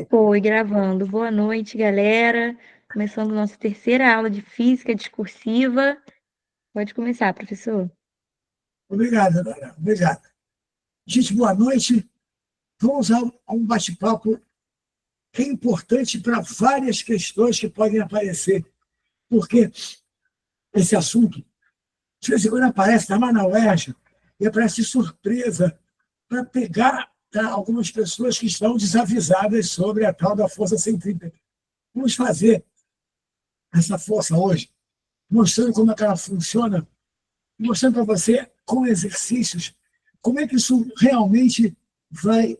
Foi gravando. Boa noite, galera. Começando nossa terceira aula de física discursiva. Pode começar, professor. Obrigado, Dora. Obrigado. Gente, boa noite. Vamos a um bate-papo que é importante para várias questões que podem aparecer, porque esse assunto, de vez em quando aparece, está lá na UERJ, e aparece de surpresa para pegar algumas pessoas que estão desavisadas sobre a tal da força centrípeta. Vamos fazer essa força hoje, mostrando como é que ela funciona, mostrando para você, com exercícios, como é que isso realmente vai.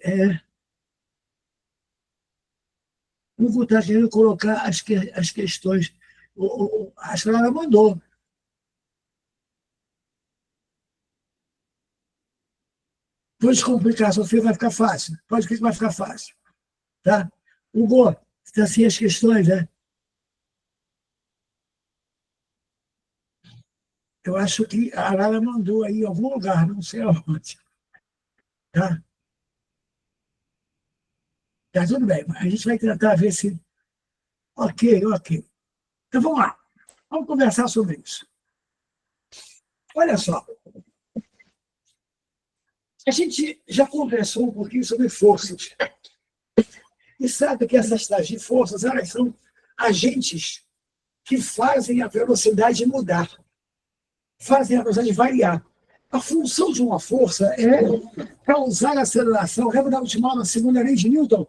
Não está querendo colocar as questões. A senhora mandou. Pode complicar, Sofia, vai ficar fácil. Pode que vai ficar fácil. Tá? Hugo, está assim as questões, né? Eu acho que a Lara mandou aí em algum lugar, não sei aonde. Tá? Tá tudo bem, a gente vai tentar ver se. Ok, ok. Então vamos lá. Vamos conversar sobre isso. Olha só, a gente já conversou um pouquinho sobre forças. E sabe que essas tais de forças, elas são agentes que fazem a velocidade mudar, fazem a velocidade variar. A função de uma força é causar aceleração. Lembra da última aula, segunda lei de Newton?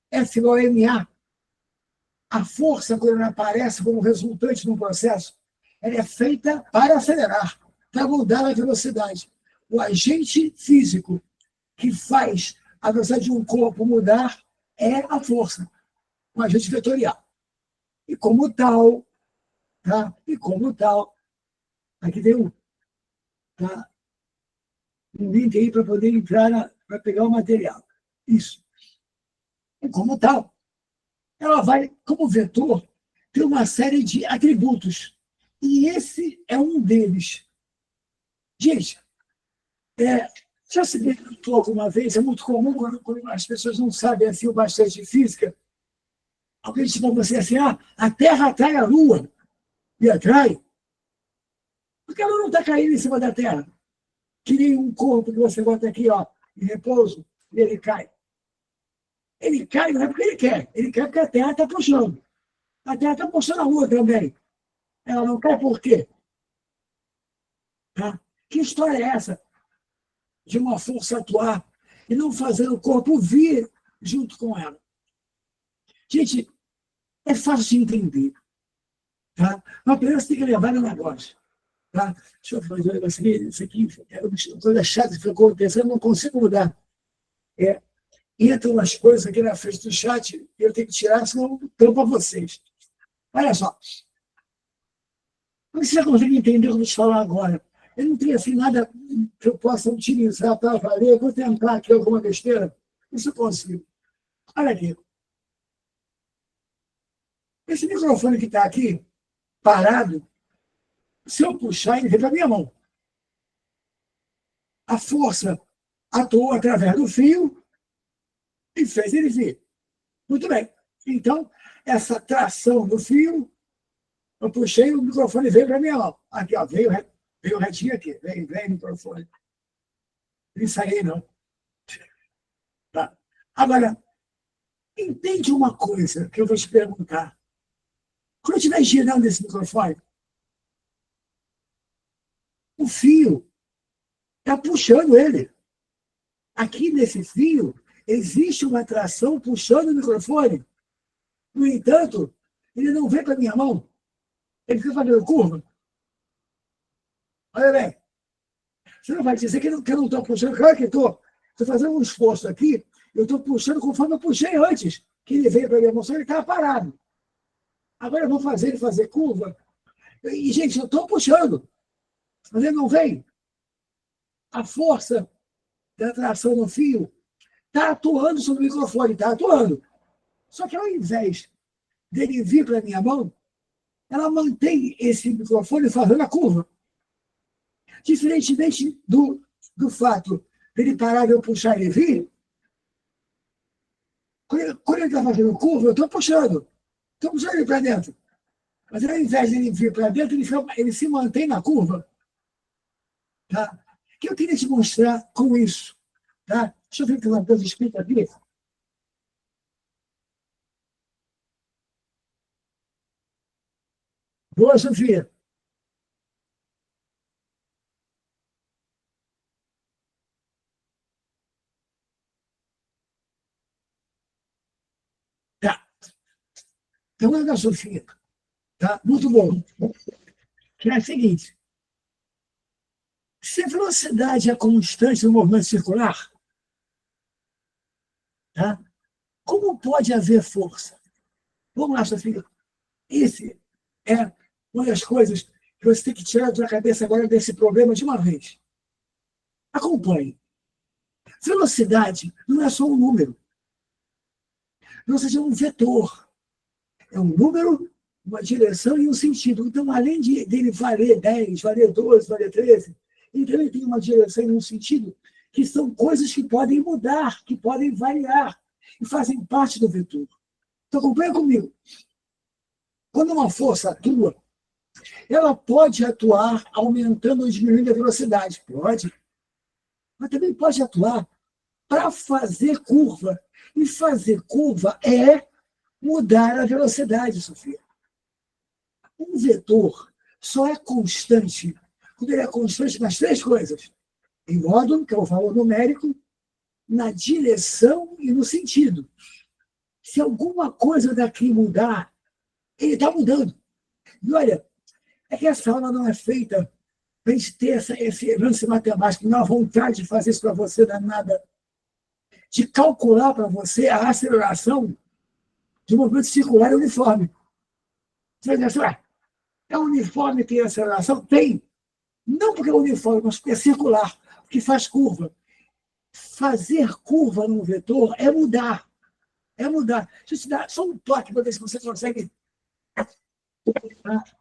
F igual a ma. A força, quando ela aparece como resultante de um processo, ela é feita para acelerar, para mudar a velocidade. O agente físico que faz a velocidade de um corpo mudar é a força, um agente vetorial. E como tal, tá? E como tal, aqui tem um, tá? Um link aí para poder entrar, para pegar o material. Isso. E como tal, ela vai, como vetor, ter uma série de atributos. E esse é um deles. Gente, já se perguntou alguma vez, é muito comum quando as pessoas não sabem assim o bastante de física, alguém diz para você assim, a Terra atrai a Lua. E atrai, porque ela não está caindo em cima da Terra. Que nem um corpo que você bota aqui, em repouso, e ele cai. Ele cai não é porque ele quer porque a Terra está puxando. A Terra está puxando a Lua também. Ela não cai por quê? Tá? Que história é essa de uma força atuar e não fazer o corpo vir junto com ela? Gente, é fácil de entender. Tá? Mas primeiro você tem que levar no negócio. Tá? Deixa eu fazer um negócio aqui. Isso aqui é uma coisa chata que ficou acontecendo, eu não consigo mudar. Entram umas coisas aqui na frente do chat e eu tenho que tirar, senão estão para vocês. Olha só. Você já consegue entender o que eu vou te falar agora? Eu não tenho assim, nada que eu possa utilizar para valer. Eu vou tentar aqui alguma besteira. Isso eu consigo. Olha aqui. Esse microfone que está aqui, parado, se eu puxar, ele vem para a minha mão. A força atuou através do fio e fez ele vir. Muito bem. Então, essa tração do fio, eu puxei, o microfone veio para a minha mão. Aqui, veio retinho aqui. Veio o microfone. Não ensaiei, não. Tá. Agora, entende uma coisa que eu vou te perguntar. Quando eu estiver girando esse microfone, o fio está puxando ele. Aqui nesse fio, existe uma tração puxando o microfone. No entanto, ele não vem para a minha mão. Ele fica fazendo curva. Olha bem, você não vai dizer que eu não estou puxando. Claro que estou. Estou fazendo um esforço aqui, eu estou puxando conforme eu puxei antes, que ele veio para a minha mão, só ele estava parado. Agora eu vou fazer ele fazer curva. E, gente, eu estou puxando, mas ele não vem. A força da tração no fio está atuando sobre o microfone, está atuando. Só que ao invés dele vir para a minha mão, ela mantém esse microfone fazendo a curva. Diferentemente do fato dele parar de eu puxar ele vir, Quando ele está fazendo curva, eu estou puxando. Estou puxando ele para dentro. Mas ao invés de ele vir para dentro, ele se mantém na curva. Tá? O que eu queria te mostrar com isso? Tá? Deixa eu ver que uma coisa escrita aqui. Boa, Sofia. Tá. Então, olha a Sofia. Tá? Muito bom. Que é o seguinte. Se a velocidade é constante no movimento circular, tá? Como pode haver força? Vamos lá, Sofia. Esse é uma das coisas que você tem que tirar da sua cabeça agora desse problema de uma vez. Acompanhe. Velocidade não é só um número. Velocidade é um vetor. É um número, uma direção e um sentido. Então, além dele valer 10, valer 12, valer 13, ele também tem uma direção e um sentido que são coisas que podem mudar, que podem variar e fazem parte do vetor. Então, acompanha comigo. Quando uma força atua, ela pode atuar aumentando ou diminuindo a velocidade. Pode. Mas também pode atuar para fazer curva. E fazer curva é mudar a velocidade, Sofia. Um vetor só é constante quando ele é constante nas três coisas. Em módulo, que é o valor numérico, na direção e no sentido. Se alguma coisa daqui mudar, ele está mudando. E olha, é que essa aula não é feita para a gente ter esse lance matemático, não há vontade de fazer isso para você, danada, de calcular para você a aceleração de um movimento circular uniforme. Você vai dizer assim, é uniforme tem aceleração? Tem. Não porque é uniforme, mas porque é circular, porque faz curva. Fazer curva num vetor é mudar. É mudar. Deixa eu te dar só um toque para ver se você consegue.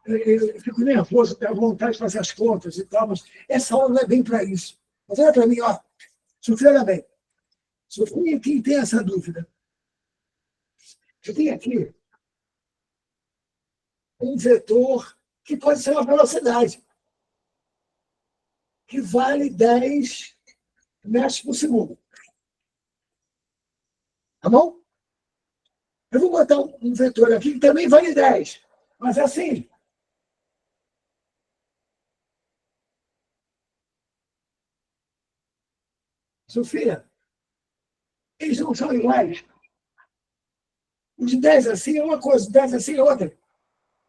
Eu fico nervoso, tenho vontade de fazer as contas e tal, mas essa aula não é bem para isso. Mas olha para mim, ó. Sofia, olha bem. Sofia, quem tem essa dúvida? Eu tenho aqui um vetor que pode ser uma velocidade, que vale 10 metros por segundo. Tá bom? Eu vou botar um vetor aqui que também vale 10, mas assim. Sofia, eles não são iguais. Os 10 assim é uma coisa, os 10 assim é outra.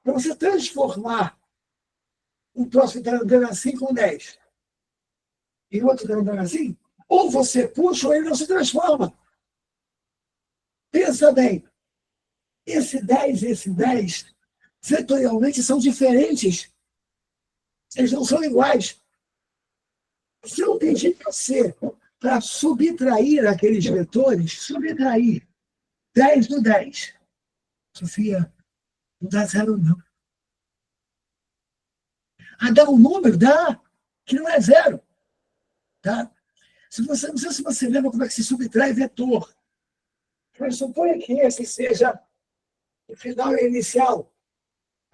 Para você transformar um troço que está andando assim com 10 e outro que está andando assim, ou você puxa ou ele não se transforma. Pensa bem, esse 10 e esse 10, vetorialmente, são diferentes. Eles não são iguais. Se eu pedir você para subtrair aqueles vetores, subtrair 10 do 10, Sofia, não dá zero, não. Ah, dá um número? Dá, que não é zero. Tá? Não sei se você lembra como é que se subtrai vetor. Mas suponha que esse seja o final e inicial.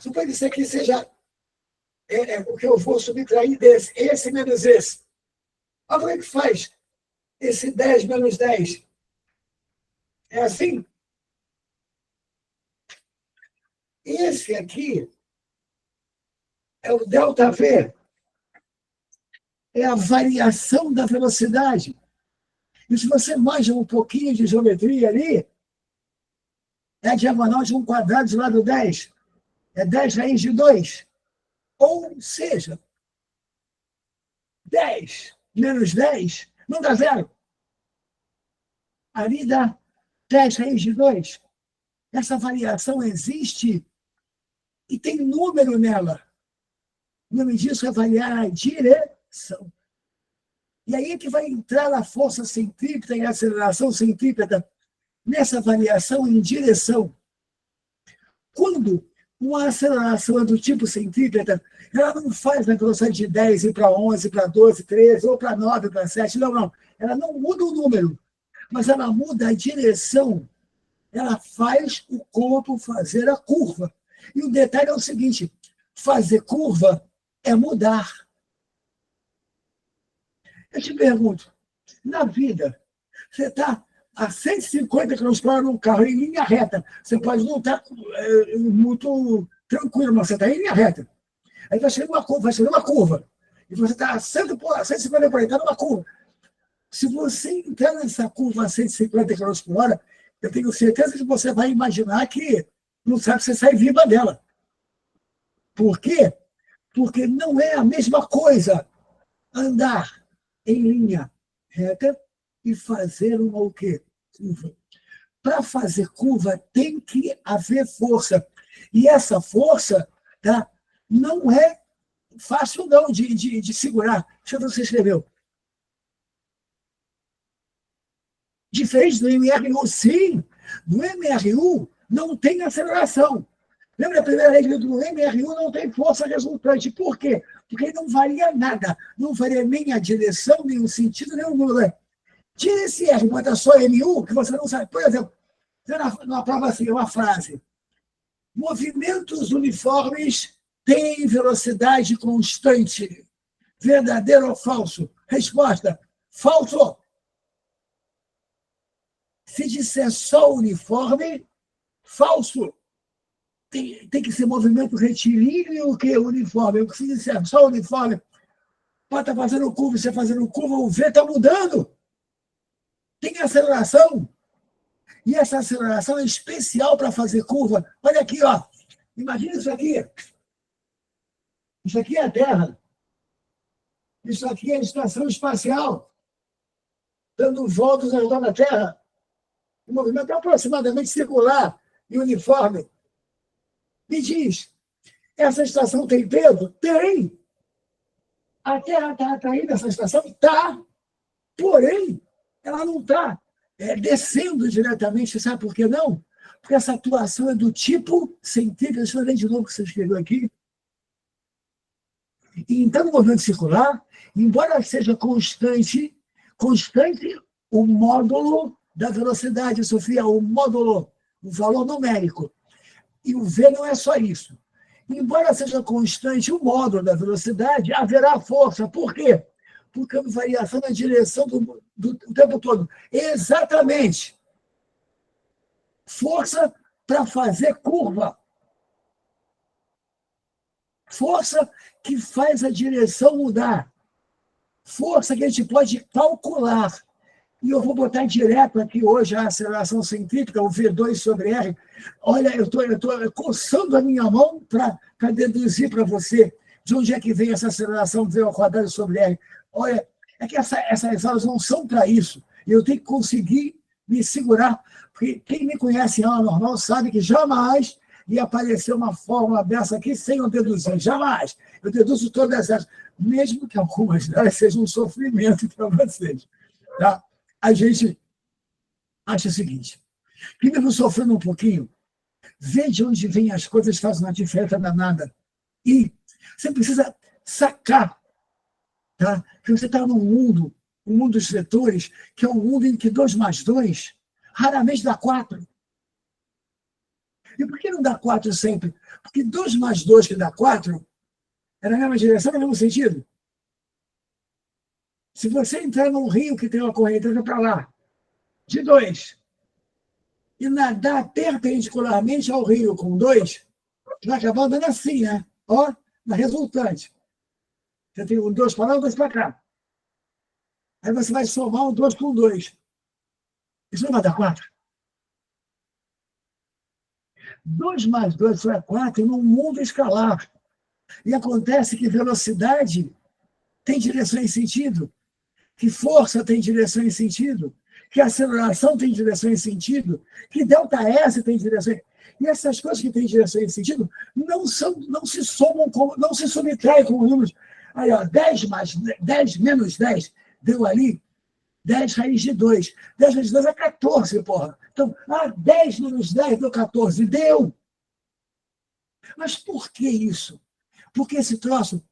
Suponha que esse aqui seja o que eu vou subtrair desse, esse menos esse. Olha como é que faz esse 10 menos 10. É assim? Esse aqui é o ΔV. É a variação da velocidade. E se você manja um pouquinho de geometria ali, é a diagonal de um quadrado do lado 10. É 10 raiz de 2. Ou seja, 10 menos 10 não dá zero. Ali dá 10 raiz de 2. Essa variação existe e tem número nela. O nome disso é variar a direção. E aí é que vai entrar a força centrípeta e a aceleração centrípeta nessa variação em direção. Quando uma aceleração é do tipo centrípeta, ela não faz na velocidade de 10 ir para 11, para 12, 13, ou para 9, para 7. Não, não. Ela não muda o número, mas ela muda a direção ela faz o corpo fazer a curva. E o detalhe é o seguinte, fazer curva é mudar. Eu te pergunto, na vida, você está a 150 km/h num carro em linha reta, você pode não estar muito tranquilo, mas você está em linha reta. Aí vai chegando uma curva, e você está a 150 por hora, está numa curva. Se você entrar nessa curva a 150 km/h, eu tenho certeza que você vai imaginar que não sabe se você sai viva dela. Por quê? Porque não é a mesma coisa andar em linha reta e fazer uma o quê? Curva. Para fazer curva tem que haver força. E essa força, tá, não é fácil não de segurar. Deixa eu ver o que você escreveu. Diferente do MRU, sim. No MRU não tem aceleração. Lembra a primeira regra do MRU? Não tem força resultante. Por quê? Porque não varia nada. Não varia nem a direção, nem o sentido, nem o número. Tira esse R, bota só MU, que você não sabe. Por exemplo, na prova assim, uma frase. Movimentos uniformes têm velocidade constante. Verdadeiro ou falso? Resposta, falso. Se disser só uniforme, falso. Tem que ser movimento retilíneo o que uniforme. Se disser só uniforme, pode estar fazendo curva, você fazendo curva, o V está mudando. Tem aceleração. E essa aceleração é especial para fazer curva. Olha aqui, ó. Imagina isso aqui. Isso aqui é a Terra. Isso aqui é a estação espacial. Dando voltas ao redor da Terra. Um movimento aproximadamente circular e uniforme. Me diz, essa estação tem peso? Tem. A Terra está atraindo essa estação? Está. Porém, ela não está descendo diretamente. Sabe por que não? Porque essa atuação é do tipo centrífuga. Deixa eu ler de novo o que você escreveu aqui. E então, no movimento circular, embora seja constante o módulo da velocidade, Sofia, o módulo, o valor numérico. E o V não é só isso. Embora seja constante o módulo da velocidade, haverá força. Por quê? Porque a variação na direção do tempo todo. Exatamente. Força para fazer curva. Força que faz a direção mudar. Força que a gente pode calcular. E eu vou botar direto aqui hoje a aceleração centrífuga, o V2 sobre R. Olha, eu estou coçando a minha mão para deduzir para você de onde é que vem essa aceleração V ao quadrado sobre R. Olha, é que essas aulas não são para isso. Eu tenho que conseguir me segurar, porque quem me conhece em aula normal sabe que jamais ia aparecer uma fórmula dessa aqui sem eu deduzir. Jamais. Eu deduzo todas elas, mesmo que algumas delas sejam um sofrimento para vocês. Tá? A gente acha o seguinte, que mesmo sofrendo um pouquinho, vê de onde vêm as coisas, faz uma diferença danada. E você precisa sacar, tá? Que você está num mundo, um mundo dos vetores, que é um mundo em que 2 mais 2 raramente dá 4. E por que não dá 4 sempre? Porque 2 mais 2 que dá 4 é na mesma direção, no mesmo sentido. Se você entrar num rio que tem uma correnteza para lá, de 2, e nadar perpendicularmente ao rio com 2, vai acabar andando assim, né? Ó, na resultante. Você tem um 2 para lá, um 2 para cá. Aí você vai somar um 2 com 2. Isso não vai dar 4. 2 mais 2 só é 4 num mundo escalar. E acontece que velocidade tem direção e sentido, que força tem direção e sentido, que aceleração tem direção e sentido, que ΔS tem direção. E essas coisas que têm direção e sentido não se somam, não se subtraem como números. Aí, ó, 10 menos 10 deu ali 10 raiz de 2. 10 raiz de 2 é 14, porra. Então, 10 menos 10 deu 14. Deu! Mas por que isso? Porque esse troço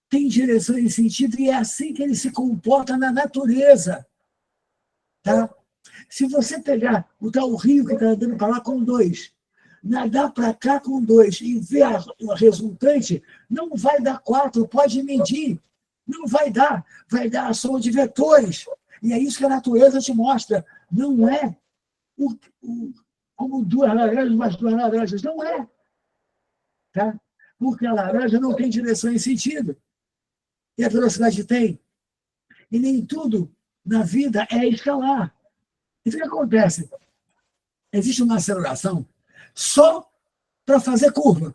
tem direção e sentido e é assim que ele se comporta na natureza. Tá? Se você pegar o tal rio que está andando para lá com 2, nadar para cá com 2 e ver a resultante, não vai dar 4, pode medir. Não vai dar a soma de vetores. E é isso que a natureza te mostra. Não é como 2 laranjas mais 2 laranjas. Não é. Tá? Porque a laranja não tem direção e sentido. E a velocidade tem. E nem tudo na vida é escalar. E o que acontece? Existe uma aceleração só para fazer curva.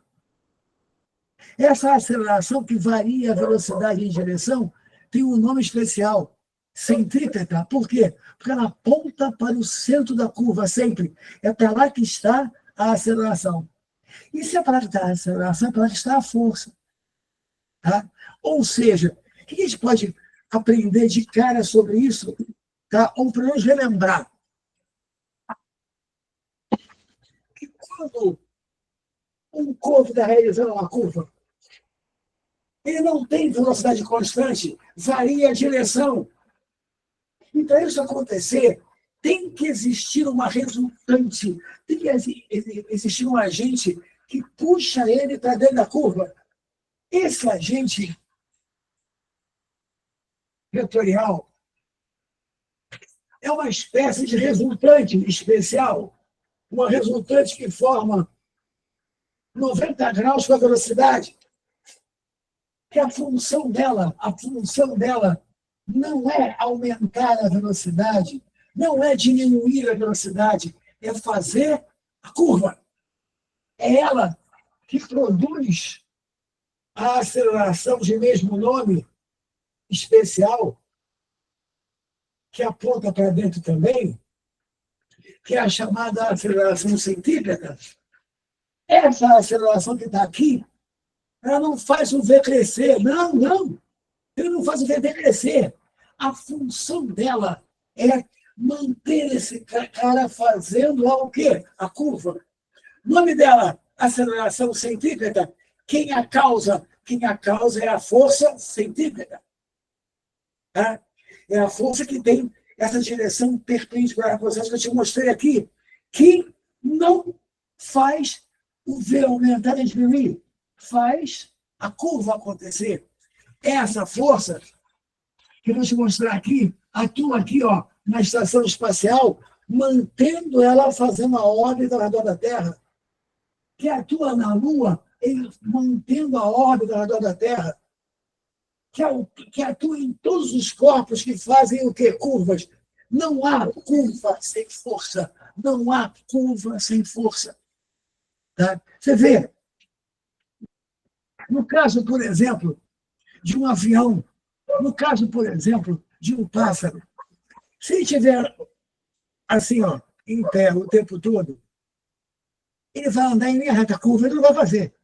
Essa aceleração que varia a velocidade em direção tem um nome especial, centrípeta. Por quê? Porque ela aponta para o centro da curva sempre. É para lá que está a aceleração. E se é para lá que está a aceleração, é para lá que está a força. Tá? Ou seja, o que a gente pode aprender de cara sobre isso? Tá? Ou para nos relembrar que quando um corpo está realizando uma curva, ele não tem velocidade constante, varia a direção. E para isso acontecer, tem que existir uma resultante, tem que existir um agente que puxa ele para dentro da curva. Esse agente vetorial é uma espécie de resultante especial, uma resultante que forma 90 graus com a velocidade, que a função dela não é aumentar a velocidade, não é diminuir a velocidade, é fazer a curva. É ela que produz a aceleração de mesmo nome especial, que aponta para dentro também, que é a chamada aceleração centrípeta. Essa aceleração que está aqui, ela não faz o V crescer. Não. Ele não faz o V crescer. A função dela é manter esse cara fazendo o quê? A curva. O nome dela, aceleração centrípeta. Quem a causa? Quem a causa é a força centrípeta. Tá? É a força que tem essa direção perpendicular ao processo que eu te mostrei aqui, que não faz o V aumentar e diminuir, faz a curva acontecer. Essa força que eu vou te mostrar aqui, atua aqui, ó, na estação espacial, mantendo ela fazendo a órbita ao redor da Terra, que atua na Lua, mantendo a órbita ao redor da Terra, que atua em todos os corpos que fazem o quê? Curvas. Não há curva sem força. Não há curva sem força. Tá? Você vê, no caso, por exemplo, de um avião, no caso, por exemplo, de um pássaro, se ele estiver assim, ó, em pé o tempo todo, ele vai andar em linha reta, curva, ele não vai fazer.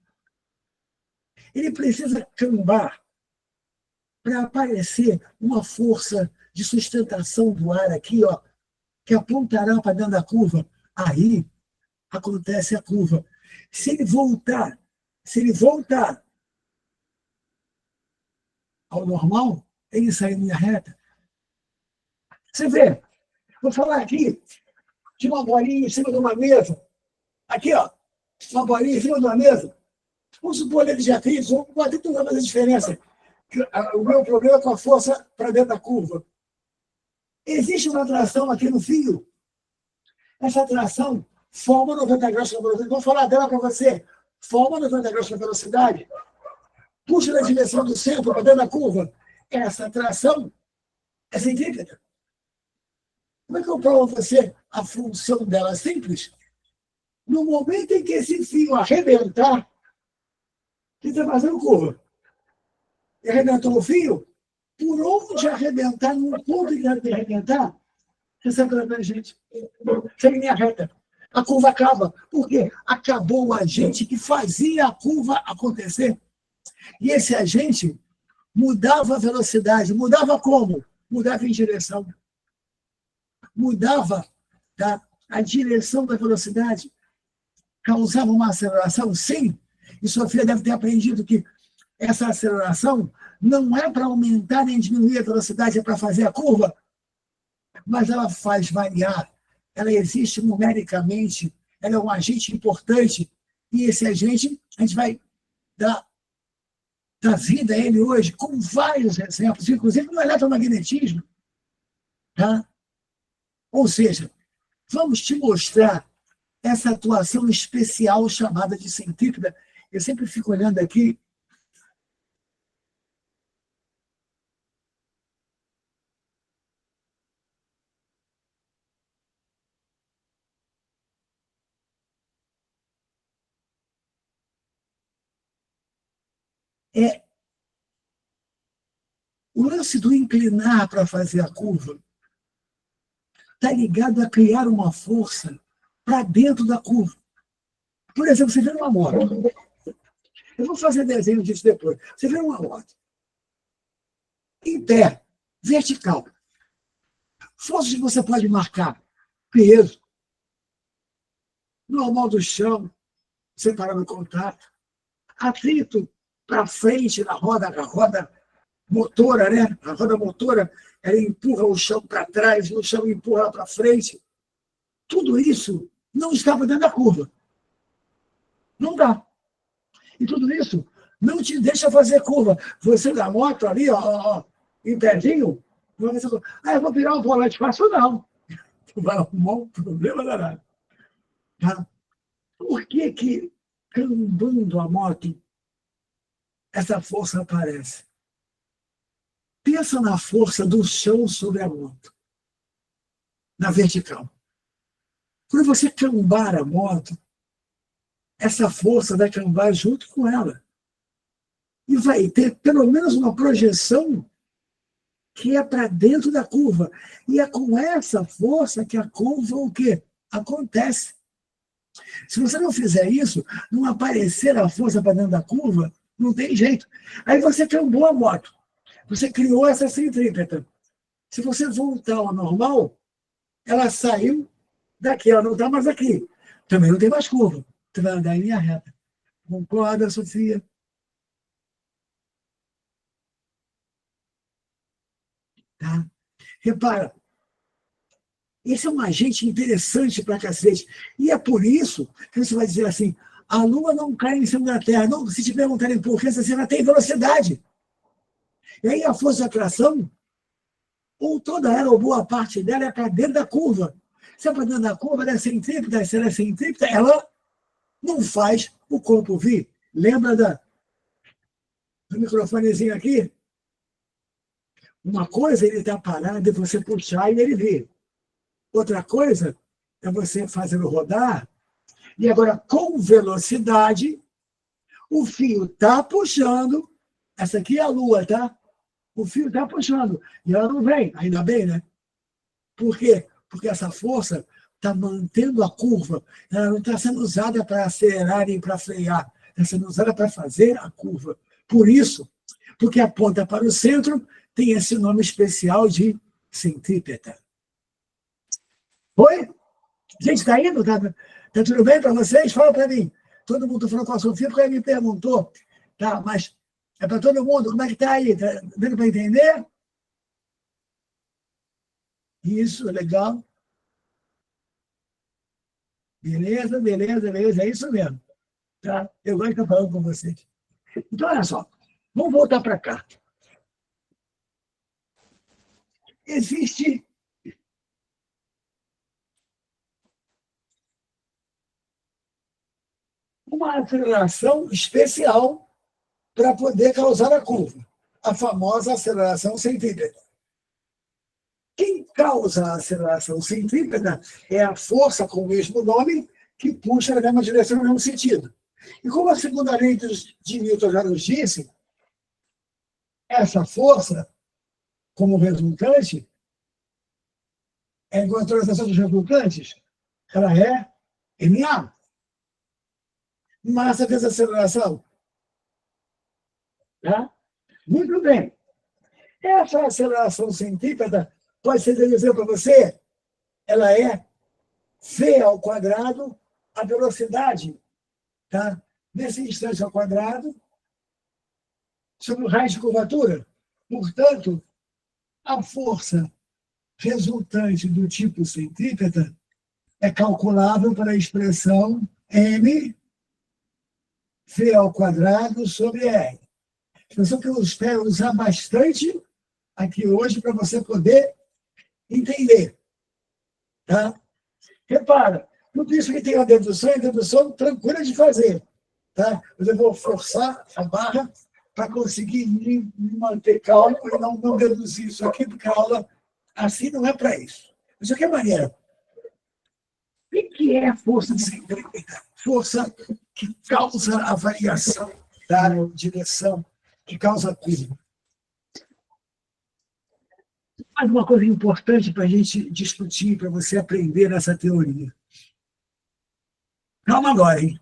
Ele precisa cambar para aparecer uma força de sustentação do ar aqui, ó, que apontará para dentro da curva. Aí acontece a curva. Se ele voltar ao normal, ele sai em linha reta. Você vê, vou falar aqui de uma bolinha em cima de uma mesa. Aqui, ó, uma bolinha em cima de uma mesa. Vamos supor ele de atriz, vamos bater tudo, vai fazer diferença. O meu problema é com a força para dentro da curva. Existe uma tração aqui no fio. Essa tração forma 90 graus com a velocidade. Vou falar dela para você. Forma 90 graus com a velocidade. Puxa na direção do centro para dentro da curva. Essa tração é centrípeta. Como é que eu provo a você a função dela? Simples. No momento em que esse fio arrebentar, ele está fazendo curva. E arrebentou o fio, por onde arrebentar, no ponto em que arrebentar, você sabe pela minha gente, sem linha reta. A curva acaba. Por quê? Acabou o agente que fazia a curva acontecer. E esse agente mudava a velocidade. Mudava como? Mudava em direção. Mudava, tá, a direção da velocidade. Causava uma aceleração? Sim. E Sofia deve ter aprendido que essa aceleração não é para aumentar nem diminuir a velocidade, é para fazer a curva. mas ela faz variar, ela existe numericamente, ela é um agente importante, e esse agente, a gente vai dar vida a ele hoje com vários exemplos, inclusive no eletromagnetismo. Tá? Ou seja, vamos te mostrar essa atuação especial chamada de centrípeta. Eu sempre fico olhando aqui. É o lance do inclinar para fazer a curva está ligado a criar uma força para dentro da curva. Por exemplo, você vê uma moto. Eu vou fazer desenho disso depois. Você vê uma moto. Em pé, vertical. Forças que você pode marcar. Peso. Normal do chão, separando o contato. Atrito para frente na roda motora, né? A roda motora, ela empurra o chão para trás, o chão empurra para frente. Tudo isso não estava dentro da curva. Não dá. E tudo isso não te deixa fazer curva. Você da moto ali, ó, em pedinho, você, eu vou virar o volante fácil, não. Tu vai arrumar um problema danado. Tá? Por que cambando a moto, essa força aparece? Pensa na força do chão sobre a moto, na vertical. Quando você cambar a moto, essa força vai cambar junto com ela. E vai ter pelo menos uma projeção que é para dentro da curva. E é com essa força que a curva o quê? Acontece. Se você não fizer isso, não aparecer a força para dentro da curva, não tem jeito. Aí você cambou a moto. Você criou essa centrípeta. Se você voltar ao normal, ela saiu daqui, ela não está mais aqui. Também não tem mais curva. Você vai andar em linha reta. Concorda, Sofia? Tá? Repara, esse é um agente interessante para cacete. E é por isso que você vai dizer assim, a Lua não cai em cima da Terra. Não, se te perguntarem por que, você não tem velocidade. E aí a força de atração, ou toda ela, ou boa parte dela, é para dentro da curva. Se é para dentro da curva, ela é centrípeta, se ela é centrípeta, ela não faz o corpo vir. Lembra do microfonezinho aqui? Uma coisa é ele estar parado e você puxar e ele vir. Outra coisa é você fazendo rodar, e agora com velocidade, o fio está puxando. Essa aqui é a Lua, tá? O fio está puxando. E ela não vem, ainda bem, né? Por quê? Porque essa força está mantendo a curva. Ela não está sendo usada para acelerar nem para frear. Está sendo usada para fazer a curva. Por isso, porque aponta para o centro, tem esse nome especial de centrípeta. Oi? Gente, está indo? Tá tudo bem para vocês? Fala para mim. Todo mundo falou com a Sofia porque ela me perguntou. Tá, mas é para todo mundo. Como é que está aí? Está dando para entender? Isso, legal. Beleza, beleza, beleza. É isso mesmo. Tá? Eu gosto de estar falando com vocês. Então, olha só. Vamos voltar para cá. Existe uma aceleração especial para poder causar a curva, a famosa aceleração centrípeta. Quem causa a aceleração centrípeta é a força com o mesmo nome que puxa na mesma direção, no mesmo sentido. E como a segunda lei de Newton já nos disse, essa força, como resultante, é igual a translação dos resultantes, ela é MA. Massa vezes aceleração. Tá? Muito bem. Essa aceleração centrípeta pode ser dizer para você, ela é v ao quadrado a velocidade, tá? Nesse instante ao quadrado, sobre o raio de curvatura. Portanto, a força resultante do tipo centrípeta é calculável para a expressão m v ao quadrado sobre r. Expressão que eu espero usar bastante aqui hoje para você poder entender. Tá? Repara, tudo isso que tem a dedução tranquila de fazer. Tá? Mas eu vou forçar a barra para conseguir me manter calmo e não deduzir isso aqui, porque a aula assim não é para isso. Mas de qualquer maneira, o que é a força centrípeta? Força que causa a variação da direção, que causa a curva. Mais uma coisa importante para a gente discutir, para você aprender essa teoria. Calma agora, hein?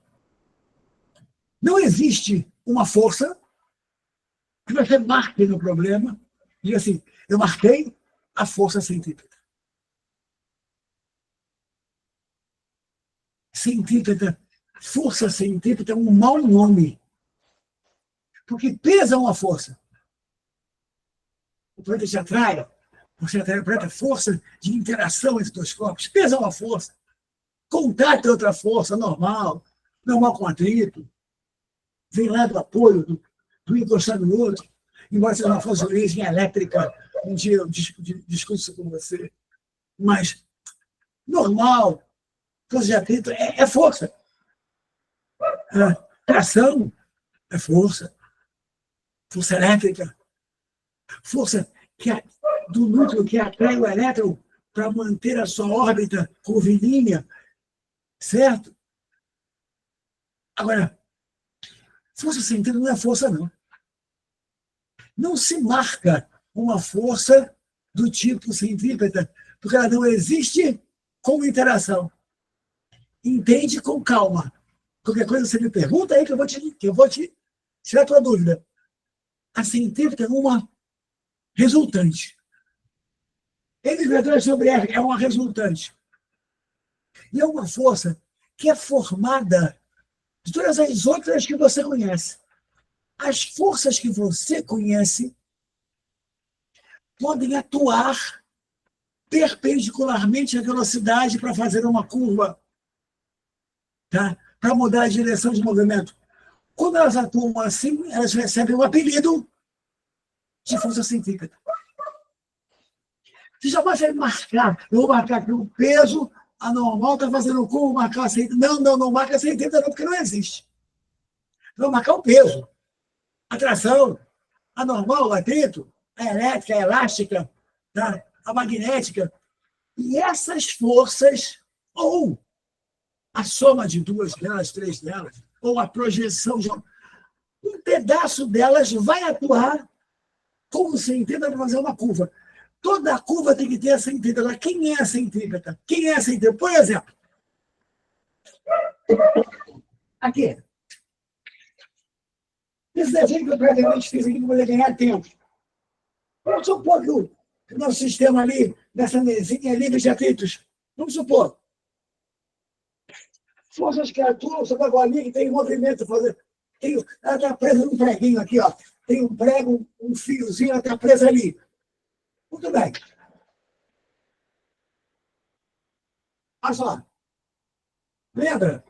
Não existe uma força que você marque no problema e assim, eu marquei a força centrípeta. Centrípeta, força centrípeta é um mau nome, porque pesa uma força. O planeta te atrai, você atrai o planeta, força de interação entre dois corpos, pesa uma força. Contato é outra força, normal com atrito, vem lá do apoio, do encostar no outro, embora seja uma força de origem elétrica, um dia eu discuto isso com você, mas normal, força de atrito é força. Tração é força elétrica, força do núcleo que atrai o elétron para manter a sua órbita curvilínea, certo? Agora, força centrípeta não é força, não. Não se marca uma força do tipo centrípeta, porque ela não existe com interação. Entende com calma. Qualquer coisa você me pergunta aí que eu vou te tirar a tua dúvida. A centrípeta é uma resultante. M² sobre R é uma resultante. E é uma força que é formada de todas as outras que você conhece. As forças que você conhece podem atuar perpendicularmente à velocidade para fazer uma curva, tá? Para mudar a direção de movimento. Quando elas atuam assim, elas recebem o apelido de força centrípeta. Você jamais vai marcar, eu vou marcar aqui o peso anormal, está fazendo curva, marcar a centrípeta. Não marca a centrípeta não, porque não existe. Vou marcar o peso, a tração, a normal, o atrito, a elétrica, a elástica, tá? A magnética. E essas forças, ou a soma de duas delas, três delas, ou a projeção de um pedaço delas vai atuar como centrípeta para fazer uma curva. Toda curva tem que ter a centrípeta. Quem é a centrípeta? Quem é a centrípeta? Por exemplo, aqui. Esse desenho que eu praticamente fiz aqui para poder ganhar tempo. Vamos supor que o nosso sistema ali, nessa mesinha livre de atritos, vamos supor, forças que atuam sobre a bolinha que tem movimento. Ela está presa num preguinho aqui, ó. Tem um prego, um fiozinho, ela está presa ali. Muito bem. Olha só. Lembra?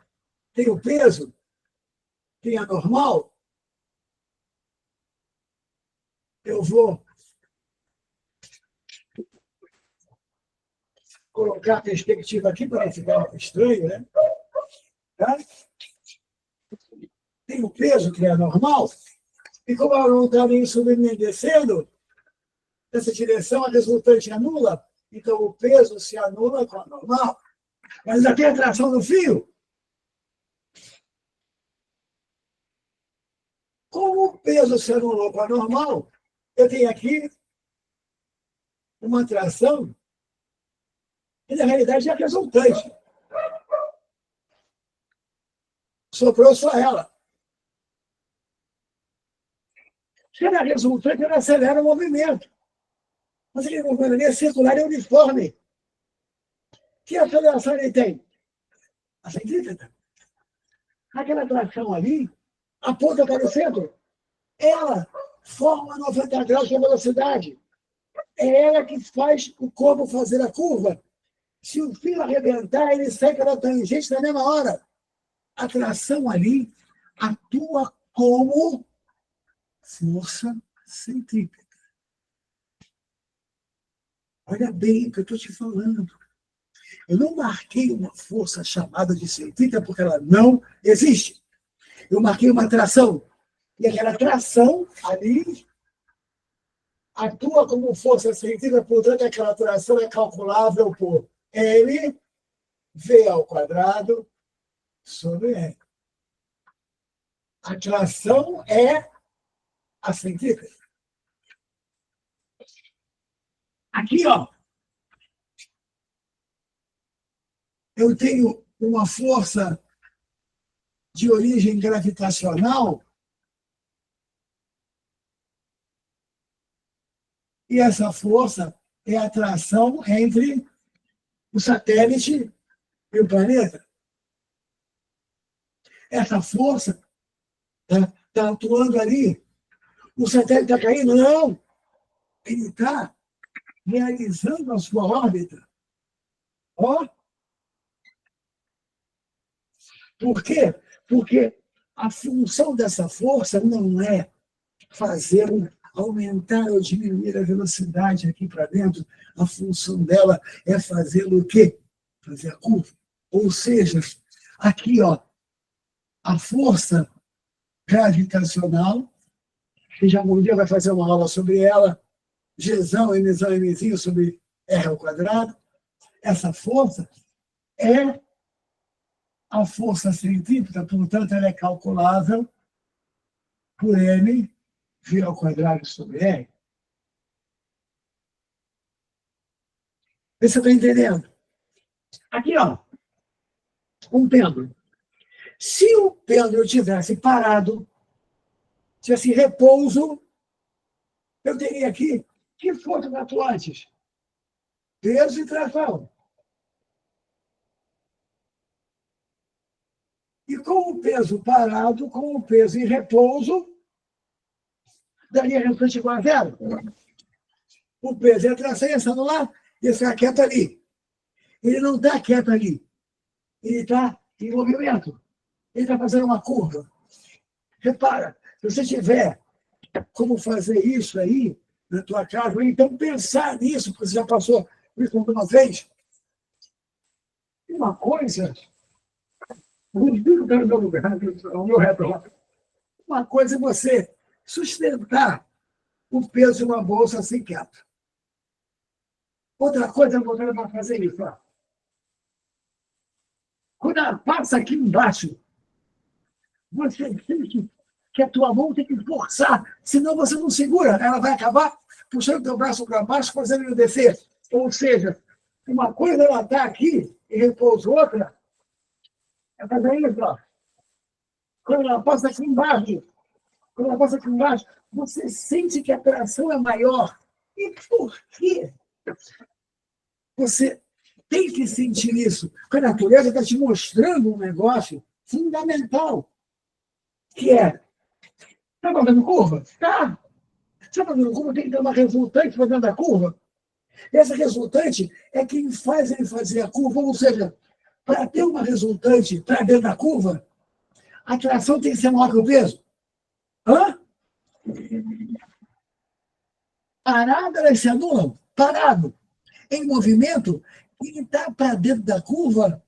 Tem o peso, tem a normal. Eu vou colocar a perspectiva aqui para não ficar estranho, né? Tá? Tem o peso, que é normal, e como ela não está nem subindo nem descendo, nessa direção a resultante anula, então o peso se anula com a normal. Mas ainda tem a tração do fio. Como o peso se anulou com a normal, eu tenho aqui uma tração que, na realidade, é a resultante. Sobrou só ela. Se ela é resultante, ela acelera o movimento. Mas aquele movimento é circular e uniforme. Que aceleração ele tem? A centrípeta. Aquela tração ali aponta para o centro. Ela forma 90 graus de velocidade. é ela que faz o corpo fazer a curva. Se o fio arrebentar, ele sai pela tangente na mesma hora. A tração ali atua como força centrípeta. Olha bem o que eu estou te falando. Eu não marquei uma força chamada de centrípeta porque ela não existe. Eu marquei uma tração. E aquela tração ali atua como força centrípeta, portanto, aquela tração é calculável por M V ao quadrado sobre R. A tração é a centrípeta. Aqui, ó, eu tenho uma força de origem gravitacional e essa força é a atração entre o satélite e o planeta. Essa força está atuando ali. O satélite está caindo? Não. Ele está realizando a sua órbita. Ó. Por quê? Porque a função dessa força não é fazer aumentar ou diminuir a velocidade aqui para dentro. A função dela é fazer o quê? Fazer a curva. Ou seja, aqui, ó, a força gravitacional, que já um dia vai fazer uma aula sobre ela, Gzão, Mzão, Mzinho sobre R ao quadrado. Essa força é a força centrípeta, portanto, ela é calculável por M V ao quadrado sobre R. Você está entendendo? Aqui, ó, um pêndulo. Se o pêndulo tivesse parado, tivesse repouso, eu teria aqui que forças atuantes? Peso e tração. E com o peso parado, com o peso em repouso, daria resultante igual a zero. O peso e a tração ia estando lá, ia ficar quieto ali. Ele não está quieto ali. Ele está em movimento. Ele está fazendo uma curva. Repara, se você tiver como fazer isso aí na tua casa, ou então pensar nisso, porque você já passou isso alguma vez. Uma coisa, uma coisa é você sustentar o peso de uma bolsa assim quieto. Outra coisa é você vai fazer isso. Ó. Quando ela passa aqui embaixo, você sente que a tua mão tem que forçar, senão você não segura. Ela vai acabar puxando o teu braço para baixo, fazendo ele descer. Ou seja, uma coisa ela está aqui e repouso outra, é fazer isso. Ó. Quando ela passa aqui embaixo, você sente que a tração é maior. E por quê? Você tem que sentir isso. Porque a natureza está te mostrando um negócio fundamental, que é, está fazendo curva? Está. Está fazendo curva, tem que ter uma resultante fazendo a curva. Essa resultante é quem faz ele fazer a curva, ou seja, para ter uma resultante para dentro da curva, a tração tem que ser maior que o peso. Hã? Parado, elas se anulam. Parado. Em movimento, quem está para dentro da curva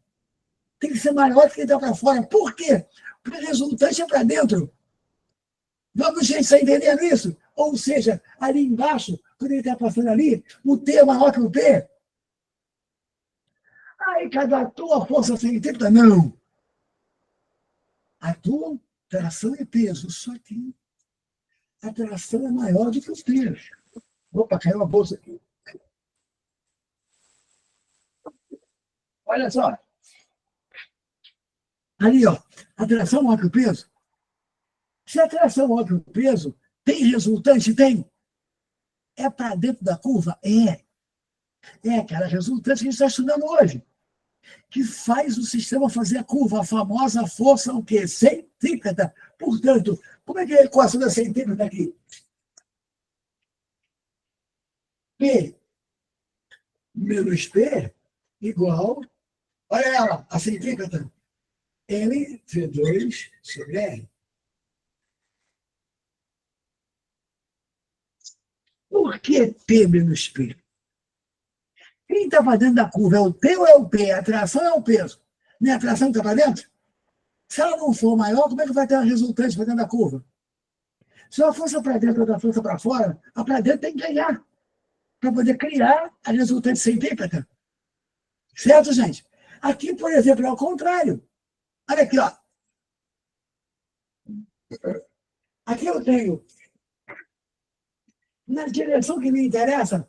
tem que ser maior do que quem está para fora. Por quê? Porque a resultante é para dentro. Vamos, gente, está entendendo isso? Ou seja, ali embaixo, quando ele está passando ali, o T é maior que o P. Aí cada tua força centrípeta, não. A tua tração é peso, só que a tração é maior do que os pesos. Opa, caiu uma bolsa aqui. Olha só. Ali, ó, a tração maior que o peso. Se a tração maior que o peso, tem resultante? Tem. É para dentro da curva? É. É aquela resultante que a gente está estudando hoje, que faz o sistema fazer a curva, a famosa força o quê? Centrípeta. Portanto, como é que é a equação da centrípeta aqui? P menos P igual, olha ela, a centrípeta, mv2 sobre R. Por que P menos P? Quem está para dentro da curva é o T ou é o P? A tração é o peso? Não é a tração que está para dentro? Se ela não for maior, como é que vai ter a resultante para dentro da curva? Se a força para dentro ou da força para fora, a para dentro tem que ganhar para poder criar a resultante centrípeta. Certo, gente? Aqui, por exemplo, é o contrário. Olha aqui, ó. Aqui eu tenho, na direção que me interessa,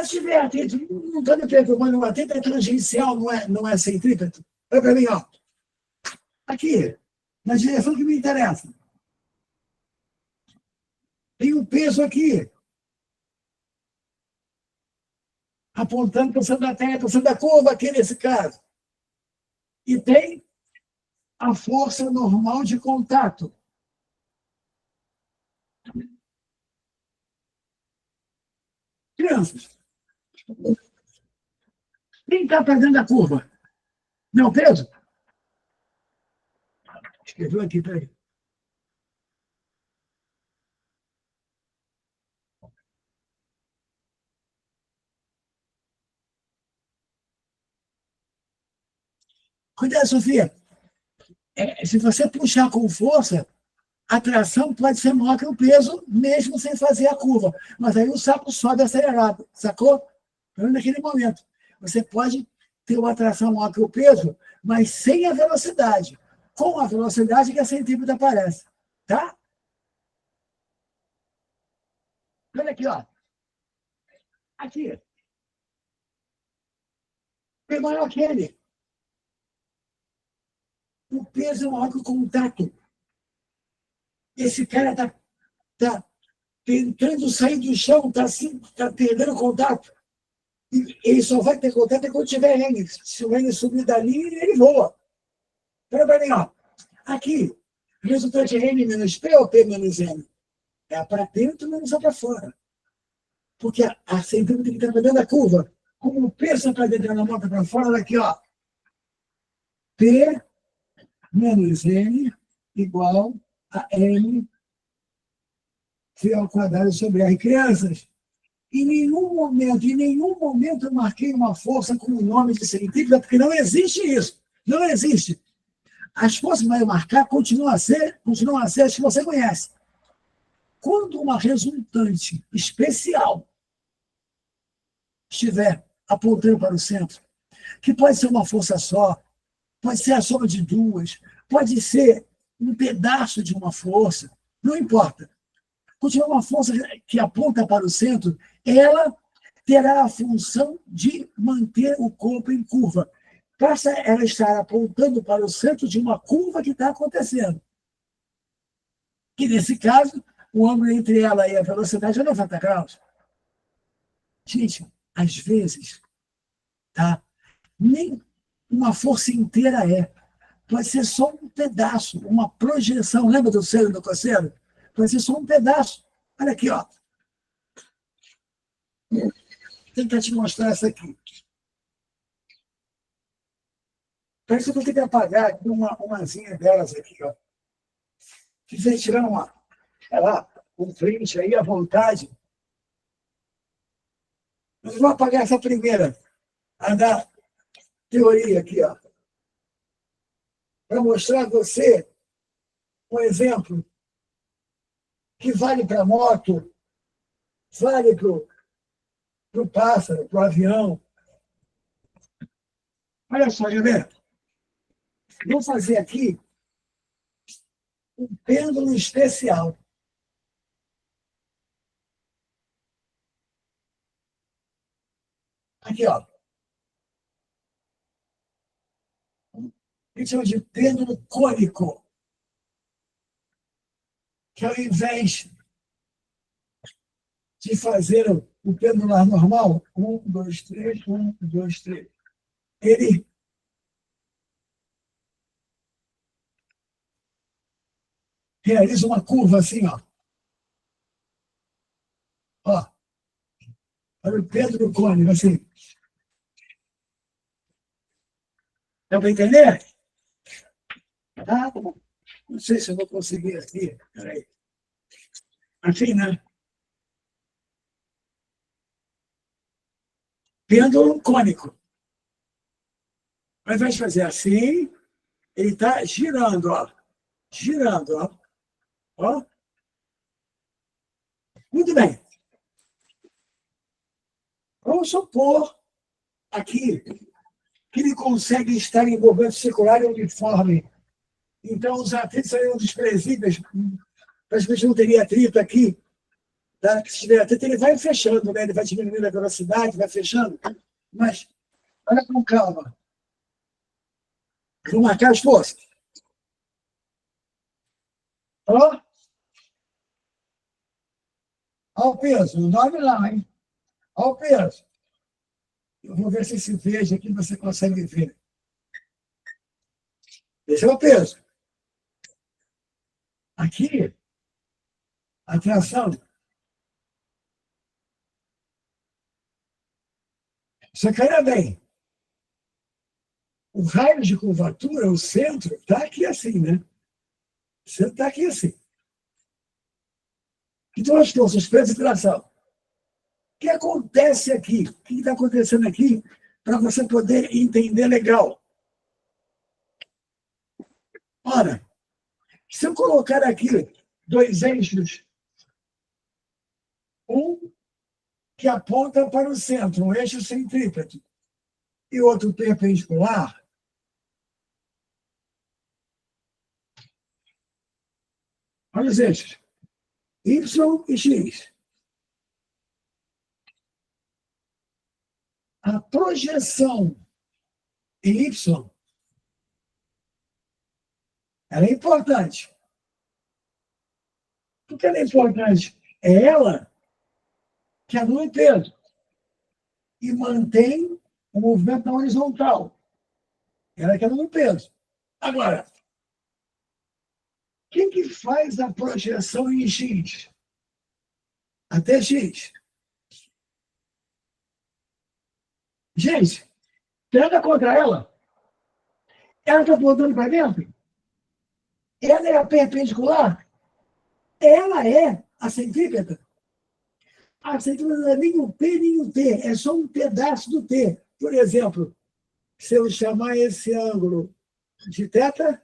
se tiver atento, não estou me preocupando, atento é tangencial, não é centrípeto. Olha para mim, ó. Aqui, na direção que me interessa. Tem um peso aqui, apontando para o centro da Terra, para o centro da curva, aqui nesse caso. E tem a força normal de contato. Crianças, quem está perdendo a curva? Não, peso? Escreveu aqui, peraí. Cuidado, Sofia. Se você puxar com força, a tração pode ser maior que o peso, mesmo sem fazer a curva. Mas aí o saco sobe acelerado, sacou? Naquele momento. Você pode ter uma tração maior que o peso, mas sem a velocidade. Com a velocidade que a centrípeta aparece. Tá? Olha aqui, ó. Aqui. É maior que ele. O peso é maior que o contato. Esse cara tá tentando sair do chão, tá perdendo contato. Ele só vai ter contato quando tiver N. Se o N subir dali, ele voa. Pera para mim, ó. Aqui, resultante é N menos P ou P menos N? É para dentro menos para fora. Porque a centrípeta que está dentro da curva, como o peso está dentro da moto para fora, daqui, ó. P menos N igual a N V ao quadrado sobre R. Crianças, em nenhum momento eu marquei uma força com o nome de centrípeta, porque não existe isso. Não existe. As forças que vai marcar continuam a ser as que você conhece. Quando uma resultante especial estiver apontando para o centro, que pode ser uma força só, pode ser a soma de duas, pode ser um pedaço de uma força, não importa. Quando tiver uma força que aponta para o centro, ela terá a função de manter o corpo em curva. Basta ela estar apontando para o centro de uma curva que está acontecendo. Que, nesse caso, o ângulo entre ela e a velocidade é 90 graus. Gente, às vezes, tá? Nem uma força inteira é. Pode ser só um pedaço, uma projeção. Lembra do seno e do cosseno? Pode ser só um pedaço. Olha aqui, ó. Vou tentar te mostrar essa aqui. Parece que eu vou ter que apagar aqui umazinha delas aqui, ó. Se você tirar um print aí à vontade, eu vou apagar essa primeira, a da teoria aqui, ó, para mostrar a você um exemplo que vale para a moto, vale para o pássaro, para o avião. Olha só, Gilberto, vou fazer aqui um pêndulo especial. Aqui, ó. A gente chama de pêndulo cônico, que ao invés de fazer o pêndulo normal, 1, 2, 3, ele realiza uma curva assim, ó. Ó. Olha o Pedro Cônigo, assim. Dá para entender? Tá? Não sei se eu vou conseguir aqui. Peraí. Assim, né? Pêndulo cônico. Ao invés de fazer assim, ele está girando, ó. Girando, ó. Ó. Muito bem. Vamos supor aqui que ele consegue estar em movimento circular e uniforme. Então, os atritos seriam desprezíveis. Praticamente não teria atrito aqui. Tá? Se tiver atrito, ele vai fechando, né? Ele vai diminuindo a velocidade, vai fechando. Mas, olha com calma. Vou marcar as forças. Ó, ó o peso. O nome lá, hein? Ó o peso. Eu vou ver se esse veja aqui você consegue ver. Esse é o peso. Aqui, a tração. Você caia bem. O raio de curvatura, o centro, está aqui assim, né? O centro está aqui assim. Então, as forças, peso e tração. O que acontece aqui? O que está acontecendo aqui para você poder entender legal? Ora, se eu colocar aqui dois eixos, um que aponta para o centro, um eixo centrípeto, e outro perpendicular, olha os eixos, Y e X. A projeção em Y, ela é importante. Por que ela é importante? É ela que anula o peso e mantém o movimento na horizontal. Ela que anula o peso. Agora, quem que faz a projeção em X? Até X. Gente, nada contra ela. Ela está apontando para dentro. Ela é a perpendicular. Ela é a centrípeta. A centrípeta não é nem o P nem o T. É só um pedaço do T. Por exemplo, se eu chamar esse ângulo de θ,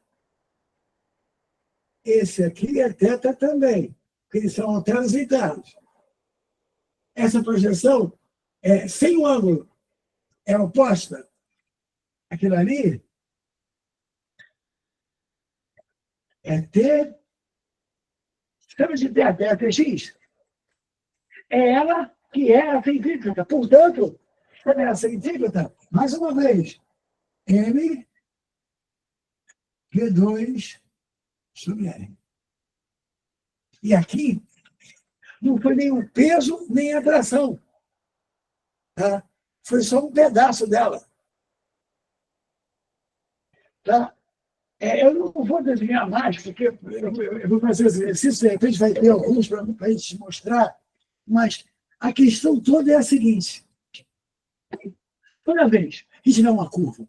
esse aqui é θ também, porque eles são alternos internos. Essa projeção é sem o ângulo, é oposta. Aquilo ali é T, chama de θ, é TX. É ela que é a centrípeta. Portanto, ela é a centrípeta, mais uma vez, M Q2 sobre R. E aqui não foi nem o peso, nem a tração. Tá? Foi só um pedaço dela. Tá? Eu não vou desenhar mais, porque eu vou fazer os exercícios, de repente vai ter alguns para a gente mostrar, mas a questão toda é a seguinte. Toda vez que tiver uma curva,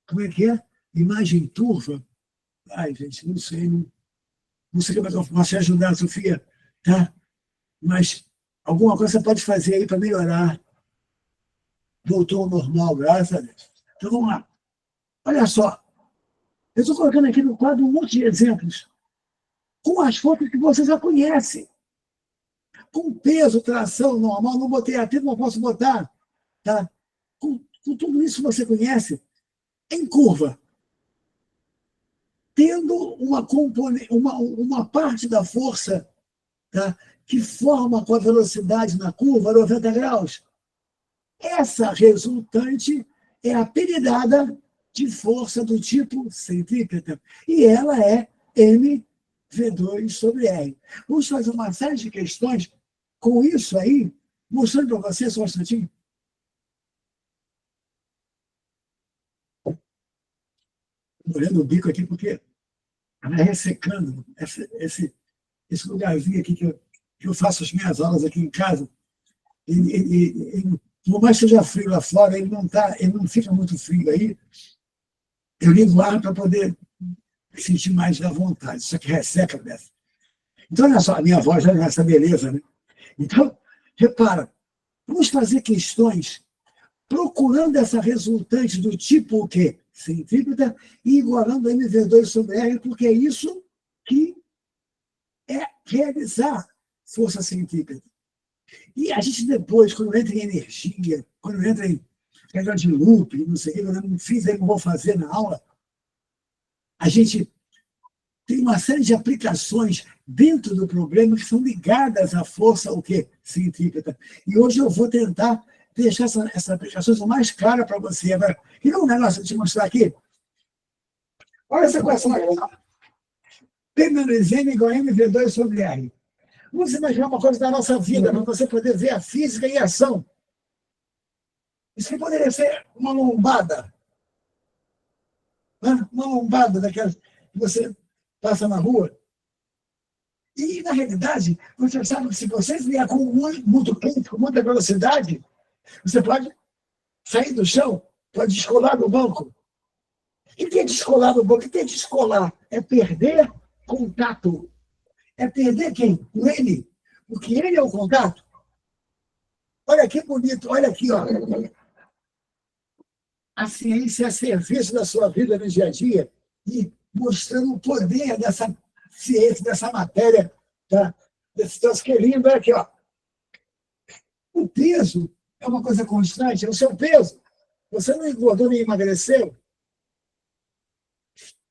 como é que é? Imagem turva? Ai, gente, não sei, não sei como é que eu posso te ajudar, Sofia, tá? Mas alguma coisa você pode fazer aí para melhorar. Voltou ao normal, graças a Deus. Então vamos lá. Olha só, eu estou colocando aqui no quadro um monte de exemplos com as fotos que você já conhece. Com peso, tração normal, não botei atrito, não posso botar. Tá? Com tudo isso que você conhece, em curva, tendo uma parte da força, tá? Que forma com a velocidade na curva 90 graus. Essa resultante é apelidada de força do tipo centrípeta. E ela é mv2 sobre R. Vamos fazer uma série de questões com isso aí, mostrando para vocês só um instantinho. Molhando o bico aqui, porque está ressecando esse lugarzinho aqui que eu eu faço as minhas aulas aqui em casa, por mais que esteja frio lá fora, ele não fica muito frio aí, eu ligo o ar para poder me sentir mais à vontade. Isso aqui resseca, Beth. Então, olha só, a minha voz já é essa beleza, né? Então, repara, vamos fazer questões procurando essa resultante do tipo o quê? Centrípeta e igualando a MV2 sobre R, porque é isso que é realizar força centrípeta. E a gente depois, quando entra em energia, quando entra em regra de loop, não sei o que, eu não fiz, aí não vou fazer na aula, a gente tem uma série de aplicações dentro do problema que são ligadas à força o quê? Centrípeta. E hoje eu vou tentar deixar essas aplicações o mais claras para você. Agora, e um negócio de te mostrar aqui. Olha essa equação aqui. P menos N igual a MV2 sobre R. Vamos imaginar uma coisa da nossa vida, para você poder ver a física em ação. Isso aqui poderia ser uma lombada. Né? Uma lombada daquelas que você passa na rua. E, na realidade, você sabe que se você vier com muito quente, com muita velocidade, você pode sair do chão, pode descolar do banco. O que é descolar do banco? O que é descolar? É perder contato. É perder quem? O ele. Porque ele é o contato. Olha que bonito, olha aqui, ó. A ciência é a serviço da sua vida no dia a dia e mostrando o poder dessa ciência, dessa matéria, tá? Desse troço que é lindo. Olha aqui, ó. O peso é uma coisa constante, é o seu peso. Você não engordou nem emagreceu.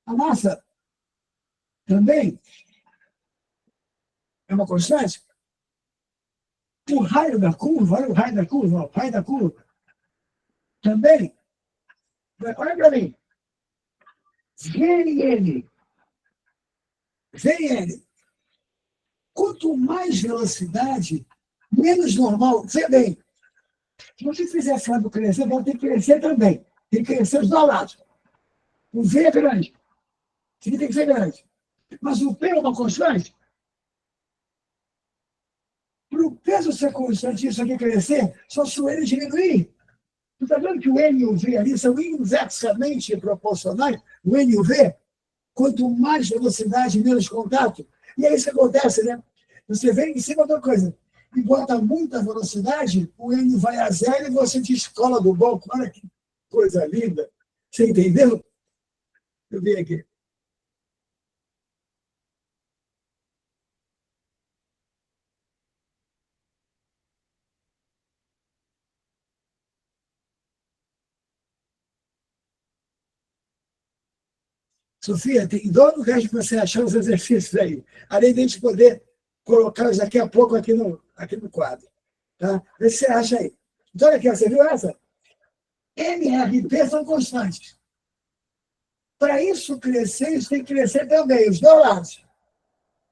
A massa também é uma constante. O raio da curva, olha o raio da curva, ó, o raio da curva também. Olha para mim. VN. VN. Quanto mais velocidade, menos normal. Vê bem. Se você fizer frango crescer, vai ter que crescer também. Tem que crescer os dois lados. O V é grande. Isso aqui tem que ser grande. Mas o P é uma constante. Para o peso ser constante e isso aqui crescer, só se o N diminuir. Tu está vendo que o N e o V ali são inversamente proporcionais? O N e o V? Quanto mais velocidade, menos contato. E é isso que acontece, né? Você vem em cima da coisa e bota muita velocidade, o N vai a zero e você descola do banco. Olha que coisa linda. Você entendeu? Eu vi aqui. Sofia, tem dois lugares para você achar os exercícios aí, além de a gente poder colocá-los daqui a pouco aqui no quadro. Tá? Vê se você acha aí. Então, olha aqui, você viu essa? M, R e P são constantes. Para isso crescer, isso tem que crescer também, os dois lados.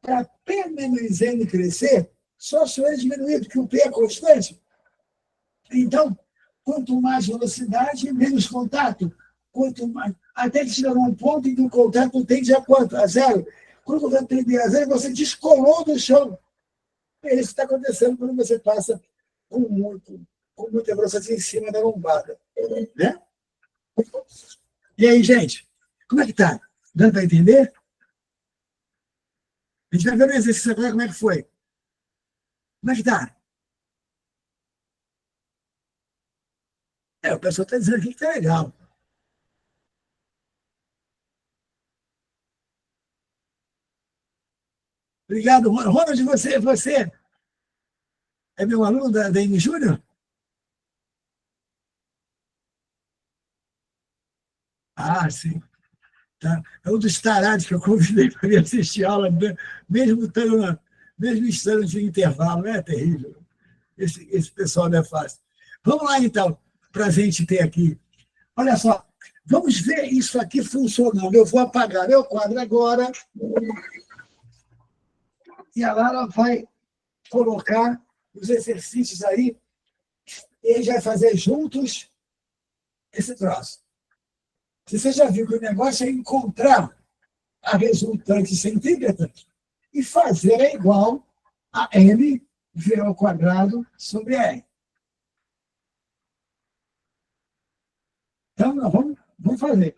Para P menos N crescer, só se o N diminuir, porque o P é constante. Então, quanto mais velocidade, menos contato. Quanto mais, até que chegar num ponto em que o contato tende a quanto? A zero. Quando você tende a zero, você descolou do chão. É isso que está acontecendo quando você passa com muita velocidade em cima da lombada. Né? E aí, gente? Como é que está? Dando para entender? A gente vai ver o exercício agora como é que foi. Como é que está? O pessoal está dizendo aqui que está legal. Obrigado, Ronald. Você é meu aluno da Ine Júnior? Ah, sim. Tá? É um dos tarados que eu convidei para vir assistir aula, mesmo estando de intervalo. É terrível. Esse pessoal não é fácil. Vamos lá, então, para a gente ter aqui. Olha só, vamos ver isso aqui funcionando. Eu vou apagar meu quadro agora e a Lara vai colocar os exercícios aí e a gente vai fazer juntos esse troço. Você já viu que o negócio é encontrar a resultante centígrada e fazer igual a M V ao quadrado sobre R. Então, nós vamos fazer.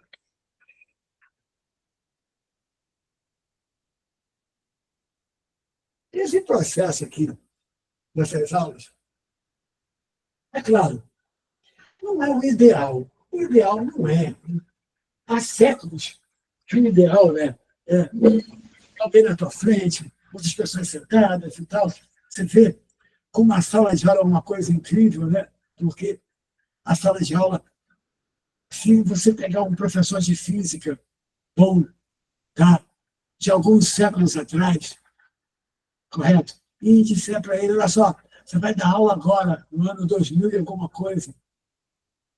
Esse processo aqui, dessas aulas, é claro, não é o ideal. O ideal não é. Há séculos que o ideal é alguém na tua frente, outras pessoas sentadas e tal. Você vê como a sala de aula é uma coisa incrível, né? Porque a sala de aula, se você pegar um professor de física bom, tá? De alguns séculos atrás, correto? E disser para ele, olha só, você vai dar aula agora, no ano 2000 e alguma coisa.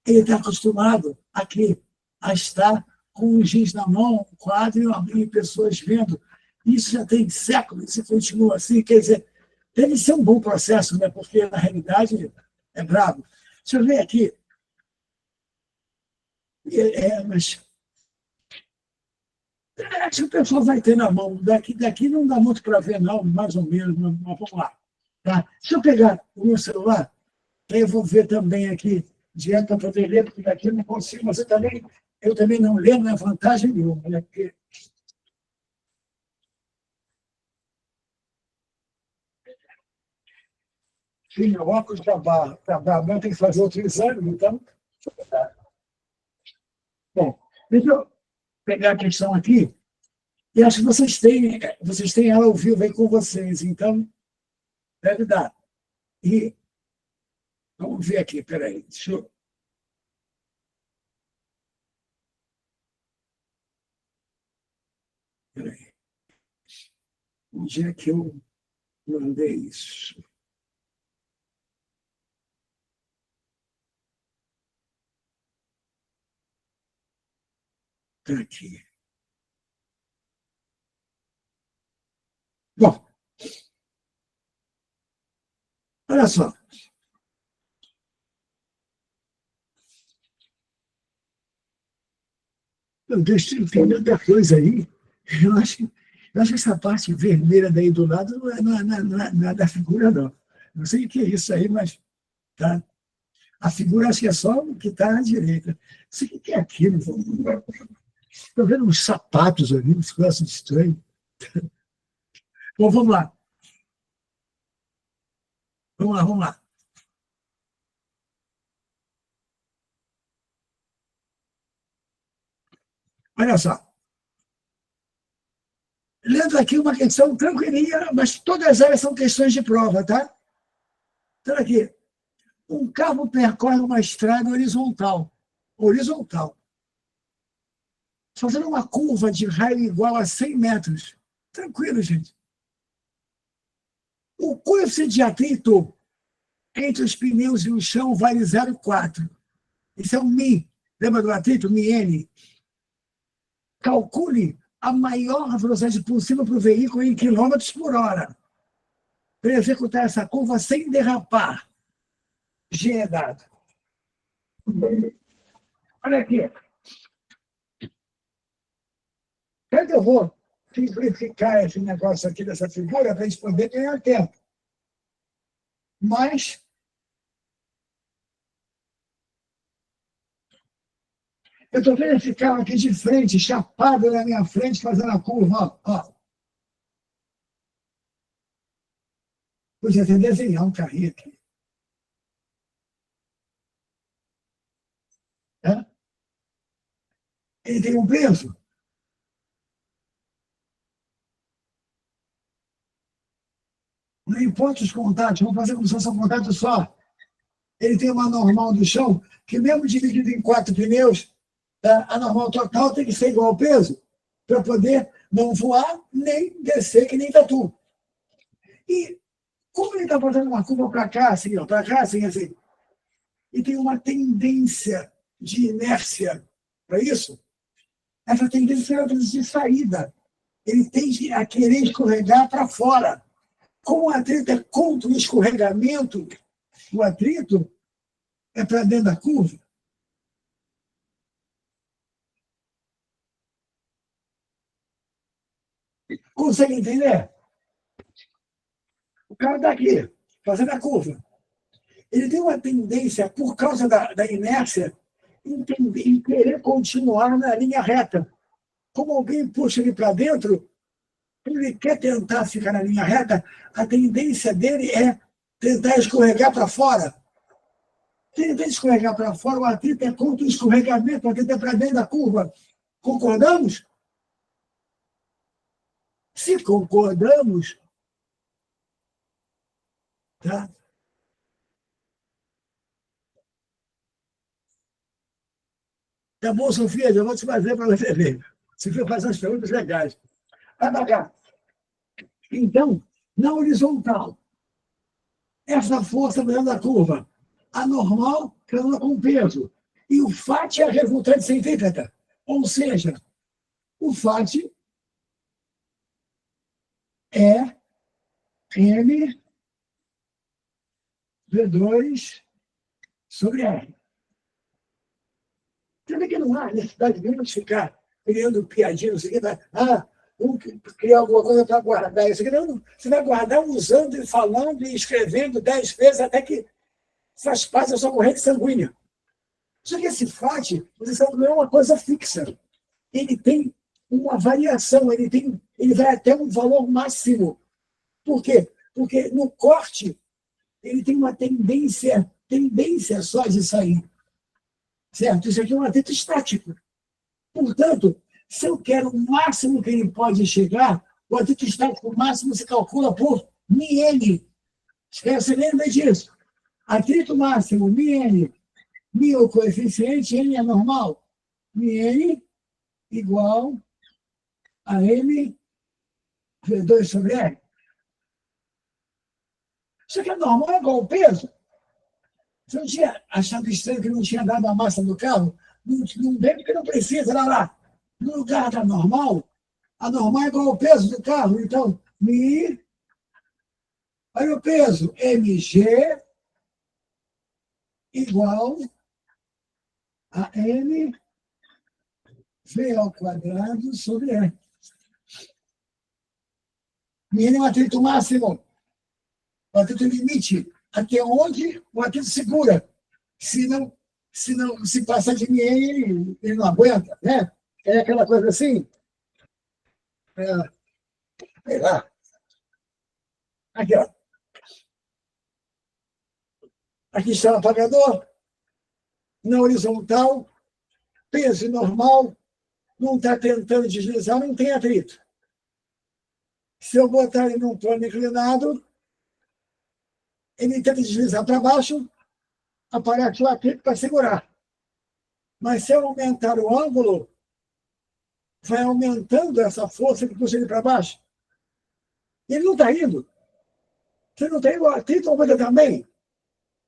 Ele está acostumado aqui a estar com um giz na mão, um quadro e pessoas vendo. Isso já tem séculos e continua assim. Quer dizer, deve ser um bom processo, né? Porque, na realidade, é brabo. Deixa eu ver aqui. Mas acho que o pessoal vai ter na mão. Daqui não dá muito para ver, não, mais ou menos, mas vamos lá. Tá? Deixa eu pegar o meu celular, aí eu vou ver também aqui direto para poder ler, porque daqui eu não consigo, mas eu também não leio, não é vantagem nenhuma, né? Porque sim, o óculos da barra tem que fazer outro exame, então. Bom, deixa eu pegar a questão aqui, e acho que vocês têm ela ao vivo aí com vocês, então deve dar. E vamos ver aqui, peraí, deixa eu. Peraí, onde é que eu mandei isso? Está aqui. Bom, olha só. Tem muita coisa aí. Eu acho, eu acho que essa parte vermelha daí do lado não é da figura, não. Não sei o que é isso aí, mas tá. A figura acho que é só o que está à direita. Não sei o que é aquilo. Estou vendo uns sapatos ali, uns negócios estranhos. Bom, vamos lá. Vamos lá, vamos lá. Olha só. Lendo aqui uma questão tranquilinha, mas todas elas são questões de prova, tá? Então, aqui. Um carro percorre uma estrada horizontal. Horizontal. Fazendo uma curva de raio igual a 100 metros. Tranquilo, gente. O coeficiente de atrito entre os pneus e o chão vale 0,4. Isso é o Mi. Lembra do atrito? MiN. Calcule a maior velocidade possível para o veículo em quilômetros por hora para executar essa curva sem derrapar. G é dado. Olha aqui. Quando eu vou simplificar esse negócio aqui dessa figura para a gente poder ganhar tempo. Mas eu estou vendo esse carro aqui de frente, chapado na minha frente, fazendo a curva. Ó. Podia até desenhar um carrinho aqui. Né? Ele tem um peso. Não importa os contatos, vamos fazer como se fosse um contato só. Ele tem uma normal do chão, que mesmo dividido em 4 pneus, a normal total tem que ser igual ao peso, para poder não voar nem descer que nem tatu. E como ele está fazendo uma curva para cá, assim, para cá, assim, e tem uma tendência de inércia para isso, essa tendência é de saída. Ele tende a querer escorregar para fora. Como o atrito é contra o escorregamento, o atrito é para dentro da curva. Consegue entender? cara está aqui, fazendo a curva. Ele tem uma tendência, por causa da inércia, em querer continuar na linha reta. Como alguém puxa ele para dentro, ele quer tentar ficar na linha reta, a tendência dele é tentar escorregar para fora. Tentar escorregar para fora, o atrito é contra o escorregamento, o atrito é para dentro da curva. Concordamos? Se concordamos, tá? Tá bom, Sofia, já vou te fazer para você ver. Você vai fazer umas perguntas legais. Vai para cá. Então, na horizontal, essa força dentro da curva, a normal, calcula com peso. E o FAT é a resultante centrípeta. Ou seja, o FAT é M V2 sobre R. Também que não há necessidade de ficar criando piadinha, não sei o que, vamos criar alguma coisa para guardar isso aqui. Não, você vai guardar usando e falando e escrevendo 10 vezes até que faz parte da sua corrente sanguínea. Só que esse FAT, você sabe, não é uma coisa fixa. Ele tem uma variação, ele vai até um valor máximo. Por quê? Porque no corte, ele tem uma tendência só de sair. Certo? Isso aqui é um atrito estático. Portanto, se eu quero o máximo que ele pode chegar, o atrito estático máximo se calcula por μn. Você lembra disso? Atrito máximo, μn. μ é o coeficiente, n é normal. μn igual a m V2 sobre R. Isso aqui é normal, é igual ao peso. Você não tinha achado estranho que não tinha dado a massa do carro? Não vem porque não precisa, lá. No lugar da normal, a normal é igual ao peso do carro. Então, mi, olha o peso, mg igual a m v ao quadrado sobre r. Mínimo atrito máximo, o atrito limite, até onde o atrito segura. Se passar de mim, ele não aguenta, né? É aquela coisa assim. Sei lá. Aqui, ó. Aqui está o apagador. Na horizontal, peso normal, não está tentando deslizar, não tem atrito. Se eu botar ele num plano inclinado, ele tenta deslizar para baixo, aparece o atrito para segurar. Mas se eu aumentar o ângulo, vai aumentando essa força que puxa ele para baixo. Ele não está indo. Você não tem o atrito aumenta também.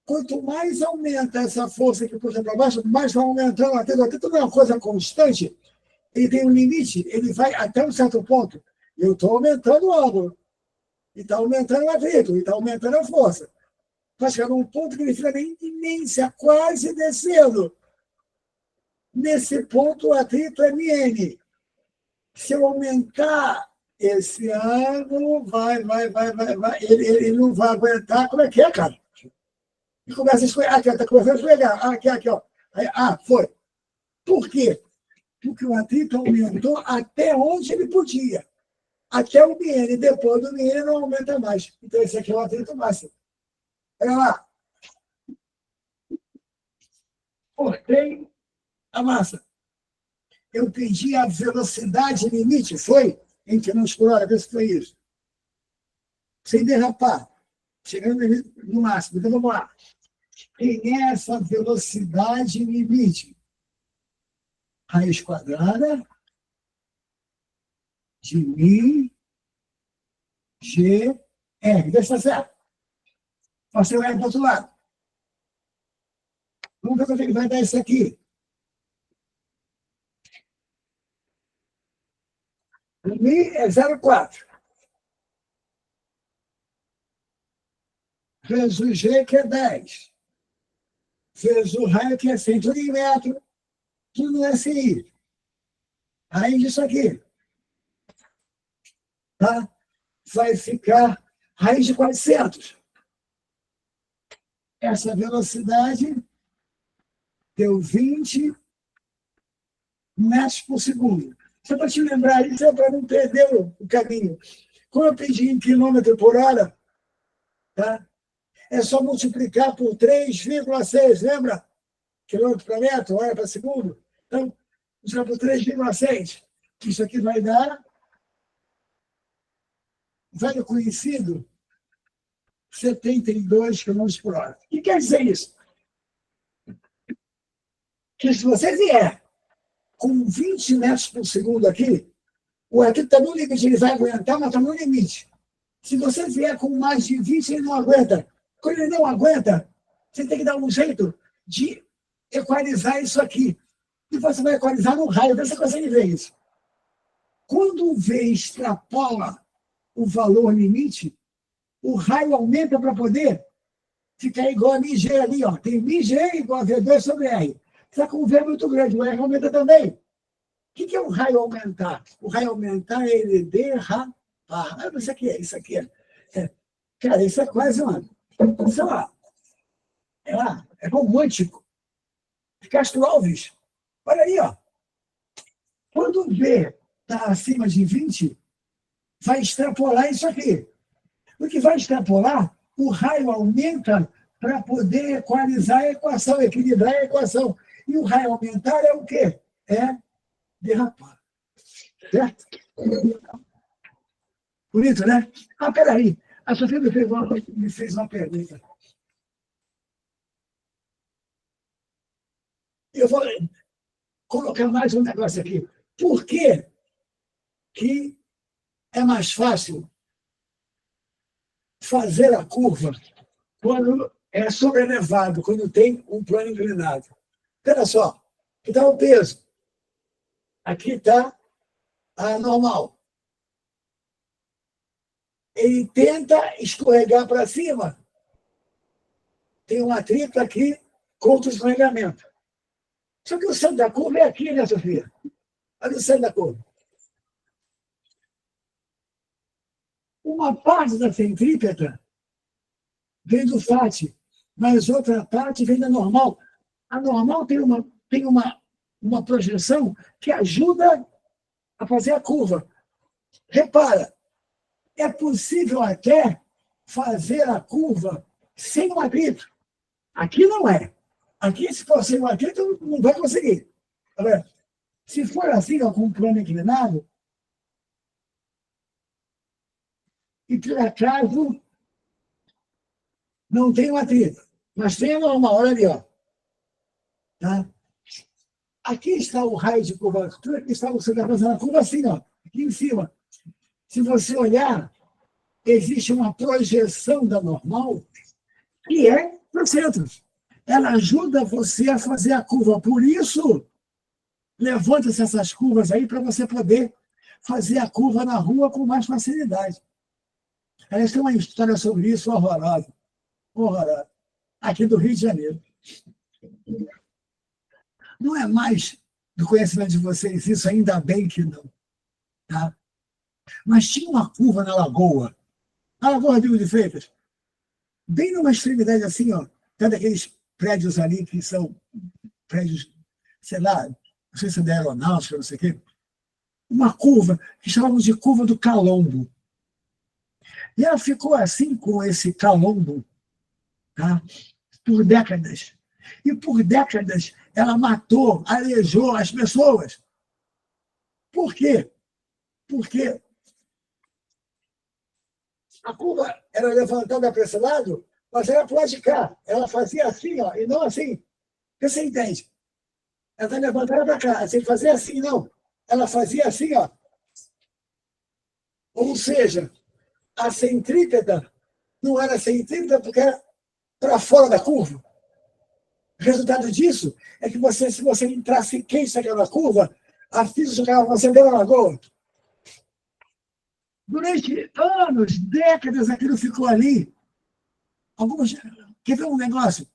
Quanto mais aumenta essa força que puxa para baixo, mais vai aumentando o atrito. O atrito não é uma coisa constante. Ele tem um limite, ele vai até um certo ponto. Eu estou aumentando o ângulo. E está aumentando o atrito, e está aumentando a força. Vai chegar num ponto que ele fica na iminência, quase descendo. Nesse ponto, o atrito é μn. Se eu aumentar esse ângulo, vai. Ele não vai aguentar. Como é que é, cara? E começa a escorregar. Aqui, está começando a escorregar. Aqui, ó. Aí, foi. Por quê? Porque o atrito aumentou até onde ele podia. Até o μn. Depois do μn não aumenta mais. Então, esse aqui é o atrito máximo. Olha lá. Cortei a massa. Eu pedi a velocidade limite, foi? Em quilômetros por hora, vê se foi isso. Sem derrapar. Chegando no máximo. Então, vamos lá. Quem é essa velocidade limite? Raiz quadrada de μ, g, r. Deixa certo. Passei o r para o outro lado. Vamos ver quanto é que vai dar isso aqui. Mi é 0,4. Vezes o G, que é 10. Vezes o raio, que é 100. Tudo em metro. Tudo no SI. Raiz disso aqui. Tá? Vai ficar Raiz de 400. Essa velocidade deu 20 metros por segundo. Só para te lembrar isso, é para não perder o caminho. Como eu pedi em quilômetro por hora, tá? É só multiplicar por 3,6, lembra? Quilômetro para metro, hora para segundo. Então, multiplicar por 3,6. Isso aqui vai dar, velho conhecido, 72 quilômetros por hora. O que quer dizer isso? Que se você vier com 20 metros por segundo aqui, o arquivo está no limite, ele vai aguentar, mas está no limite. Se você vier com mais de 20, ele não aguenta. Quando ele não aguenta, você tem que dar um jeito de equalizar isso aqui. E você vai equalizar no raio, você consegue ver isso. Quando o V extrapola o valor limite, o raio aumenta para poder ficar igual a μg ali. Ó. Tem μg igual a V2 sobre R. Só que um V é muito grande, o R aumenta também. O que é o raio aumentar? O raio aumentar é ele derrapar. Isso aqui é, isso aqui é. Cara, isso é quase uma... Sei lá. É romântico. Castro Alves. Olha aí, ó. Quando o V está acima de 20, vai extrapolar isso aqui. O que vai extrapolar, o raio aumenta para poder equalizar a equação, equilibrar a equação. E o raio aumentar é o quê? É derrapar. Certo? Bonito, né? Ah, peraí. A Sofia me fez uma pergunta. Eu vou colocar mais um negócio aqui. Por que é mais fácil fazer a curva quando é sobrelevado, quando tem um plano inclinado? Olha só, aqui está o peso. Aqui está a normal. Ele tenta escorregar para cima. Tem um atrito aqui contra o escorregamento. Só que o centro da curva é aqui, né, Sofia? Olha o centro da curva. Uma parte da centrípeta vem do FAT, mas outra parte vem da normal. A normal tem uma projeção que ajuda a fazer a curva. Repara, é possível até fazer a curva sem um atrito. Aqui não é. Aqui, se for sem um atrito, não vai conseguir. Se for assim, ó, com um plano inclinado, e por acaso não tem um atrito, mas tem a normal, olha ali, ó. Tá? Aqui está o raio de curvatura, aqui está você fazendo a curva assim, ó, aqui em cima. Se você olhar, existe uma projeção da normal que é para o centro. Ela ajuda você a fazer a curva. Por isso, levanta-se essas curvas aí para você poder fazer a curva na rua com mais facilidade. Eles têm uma história sobre isso horrorosa. Horrorosa. Aqui do Rio de Janeiro. Não é mais do conhecimento de vocês isso, ainda bem que não. Tá? Mas tinha uma curva na Lagoa, a Lagoa Rodrigo de Freitas, bem numa extremidade assim, ó, tá daqueles prédios ali que são prédios, sei lá, não sei se é da aeronáutica, não sei o quê, uma curva que chamamos de curva do Calombo. E ela ficou assim com esse Calombo, tá? Por décadas. E por décadas ela matou, aleijou as pessoas. Por quê? Porque a curva era levantada para esse lado, mas era para o lado de cá. Ela fazia assim, ó, e não assim. Você entende? Ela está levantada para cá. Sem fazer assim, não. Ela fazia assim, ó. Ou seja, a centrípeta não era centrípeta porque era para fora da curva. O resultado disso é que se você entrasse quente naquela curva, a física jogava você dentro da lagoa. Durante anos, décadas, aquilo ficou ali. Quer ver um negócio?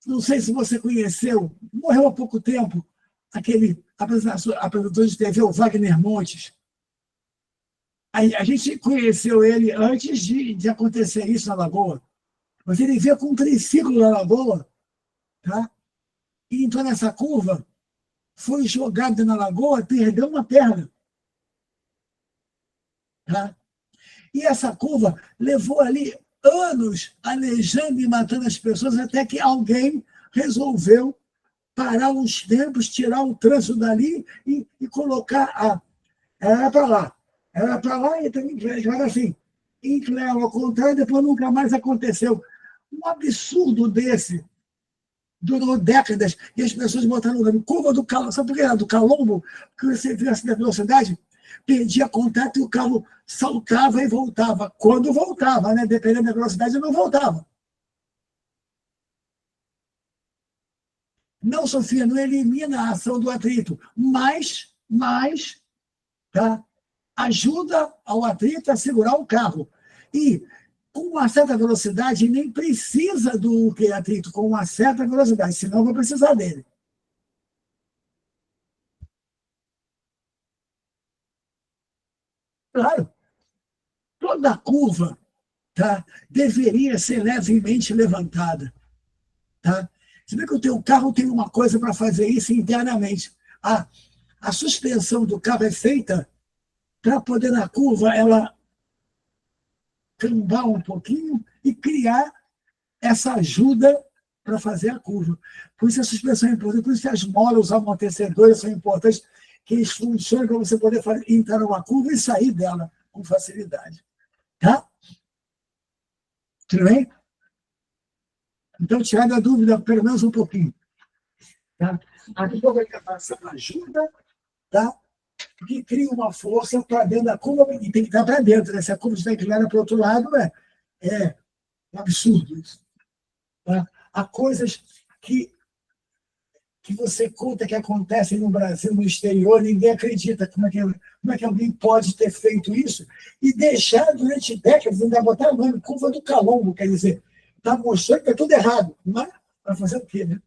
Não sei se você conheceu, morreu há pouco tempo, aquele apresentador de TV, o Wagner Montes. A gente conheceu ele antes de acontecer isso na Lagoa. Mas ele veio com um triciclo na Lagoa, tá? E entrou nessa curva, foi jogado na Lagoa, perdeu uma perna. Tá? E essa curva levou ali anos alejando e matando as pessoas, até que alguém resolveu parar uns tempos, tirar o trânsito dali e colocar a. Era para lá. Era para lá e era assim. Inclinar ao contrário, depois nunca mais aconteceu. Um absurdo desse durou décadas e as pessoas botaram o nome curva do Calombo. Sabe por que era do Calombo? Porque você via assim da velocidade, perdia contato e o carro saltava e voltava. Quando voltava, né? Dependendo da velocidade, não voltava. Não, Sofia, não elimina a ação do atrito, mas tá, ajuda ao atrito a segurar o carro. E com uma certa velocidade, nem precisa do atrito, com uma certa velocidade, senão vai precisar dele. Claro, toda curva, tá, deveria ser levemente levantada. Tá? Você vê que o teu carro tem uma coisa para fazer isso internamente. A suspensão do carro é feita para poder, na curva, ela cambar um pouquinho e criar essa ajuda para fazer a curva. Por isso a suspensão é importante, por isso que as molas, os amortecedores são importantes, que eles funcionam para você poder entrar numa curva e sair dela com facilidade. Tá? Tudo bem? Então, tirar da dúvida, pelo menos um pouquinho. Tá? Aqui eu vou passar ajuda, tá? Que cria uma força para dentro da curva, e tem que estar para dentro, né? Se a curva está inclinada para o outro lado, é um absurdo isso. Tá? Há coisas que você conta que acontecem no Brasil, no exterior, ninguém acredita como é que alguém pode ter feito isso e deixar durante décadas, ainda botar o nome curva do Calombo, quer dizer, está mostrando que é tudo errado, mas para fazer o quê, né?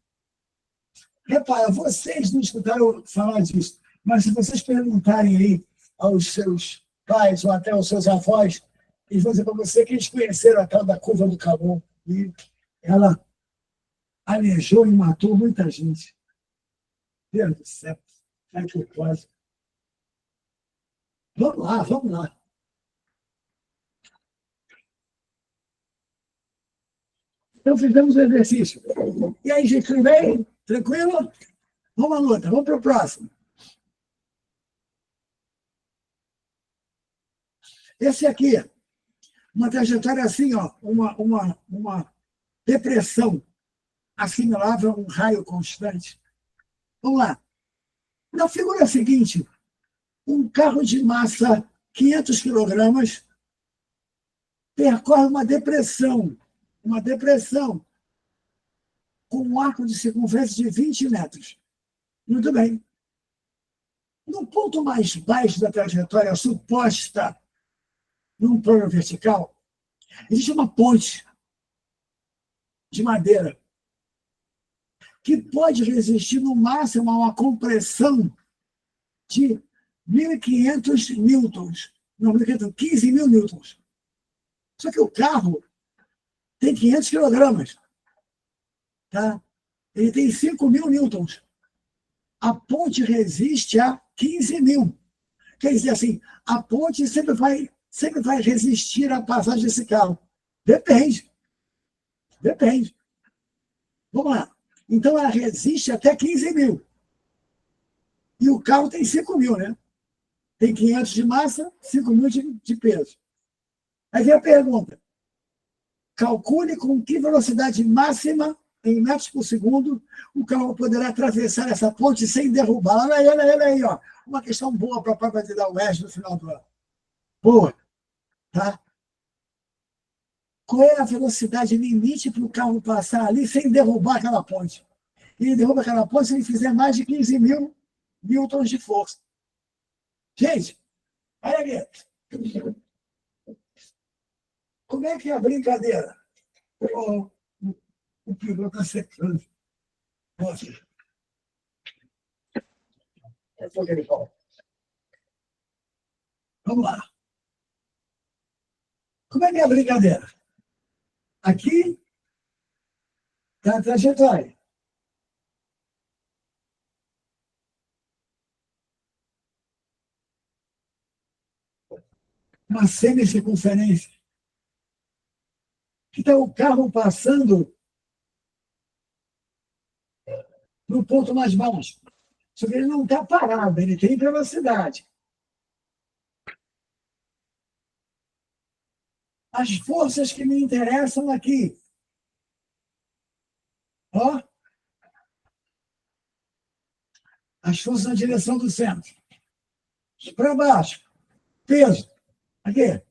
Repara, vocês não escutaram falar disso, mas se vocês perguntarem aí aos seus pais ou até aos seus avós, eles vão dizer para você que eles conheceram a tal da curva do Calombo e ela alejou e matou muita gente. Deus do céu, é que pode. Vamos lá, vamos lá. Então, fizemos o exercício. E aí, gente, tudo bem? Tranquilo? Vamos à luta, vamos para o próximo. Esse aqui, uma trajetória assim, ó, uma depressão assimilável a um raio constante. Vamos lá. Na figura seguinte, um carro de massa 500 quilogramas percorre uma depressão com um arco de circunferência de 20 metros. Muito bem. No ponto mais baixo da trajetória suposta, num plano vertical, existe uma ponte de madeira que pode resistir no máximo a uma compressão de 1.500 newtons. Não, 15 mil newtons. Só que o carro tem 500 quilogramas. Tá? Ele tem 5 mil newtons. A ponte resiste a 15 mil. Quer dizer assim, a ponte sempre vai resistir à passagem desse carro. Depende. Depende. Vamos lá. Então, ela resiste até 15 mil. E o carro tem 5 mil, né? Tem 500 de massa, 5 mil de peso. Aí vem a pergunta. Calcule com que velocidade máxima, em metros por segundo, o carro poderá atravessar essa ponte sem derrubá-la. Olha aí, ó. Uma questão boa para a prova de dar o UERJ no final do ano. Boa. Tá? Qual é a velocidade limite para o carro passar ali sem derrubar aquela ponte? Ele derruba aquela ponte se ele fizer mais de 15 mil newtons de força. Gente, olha aqui. Como é que é a brincadeira? O piloto está secando. Nossa. Vamos lá. Como é que é a brincadeira? Aqui está a trajetória. Uma semicircunferência. Então, o carro passando no ponto mais baixo. Só que ele não está parado, ele tem velocidade. As forças que me interessam aqui. Ó, as forças na direção do centro. Para baixo. Peso. Aqui.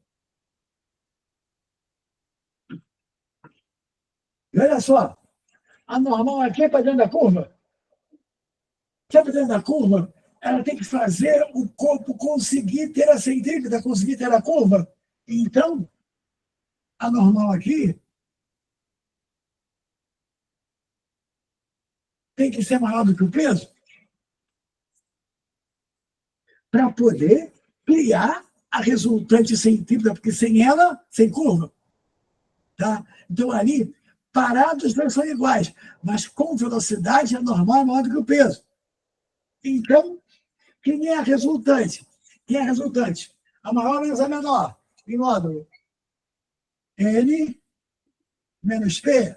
E olha só. A normal aqui é para dentro da curva. Se é para dentro da curva, ela tem que fazer o corpo conseguir ter a centrípeta, conseguir ter a curva. Então, a normal aqui tem que ser maior do que o peso para poder criar a resultante centrípeta, porque sem ela, sem curva. Tá? Então, ali, parados os dois são iguais, mas com velocidade a normal é maior do que o peso. Então, quem é a resultante? Quem é a resultante? A maior menos a menor, em módulo N menos P.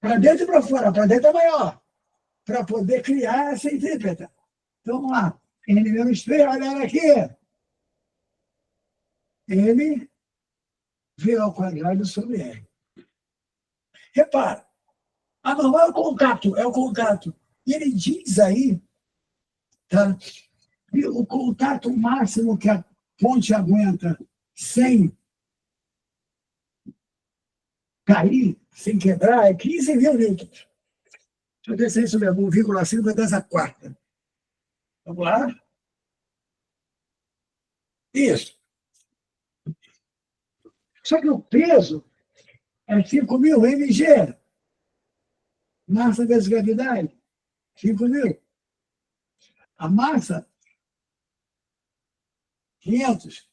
Para dentro e para fora, para dentro é maior, para poder criar essa centrípeta. Então, vamos lá. N menos P, olha aqui. N V ao quadrado sobre R. Repara, a normal é o contato, é o contato. E ele diz aí, tá, que o contato máximo que a ponte aguenta sem cair, sem quebrar, é 15 mil newtons. Deixa eu descer isso mesmo, 1,5 vai dar a quarta. Vamos lá? Isso. Só que o peso é 5.000 mg. Massa vezes gravidade, 5.000. A massa, 500.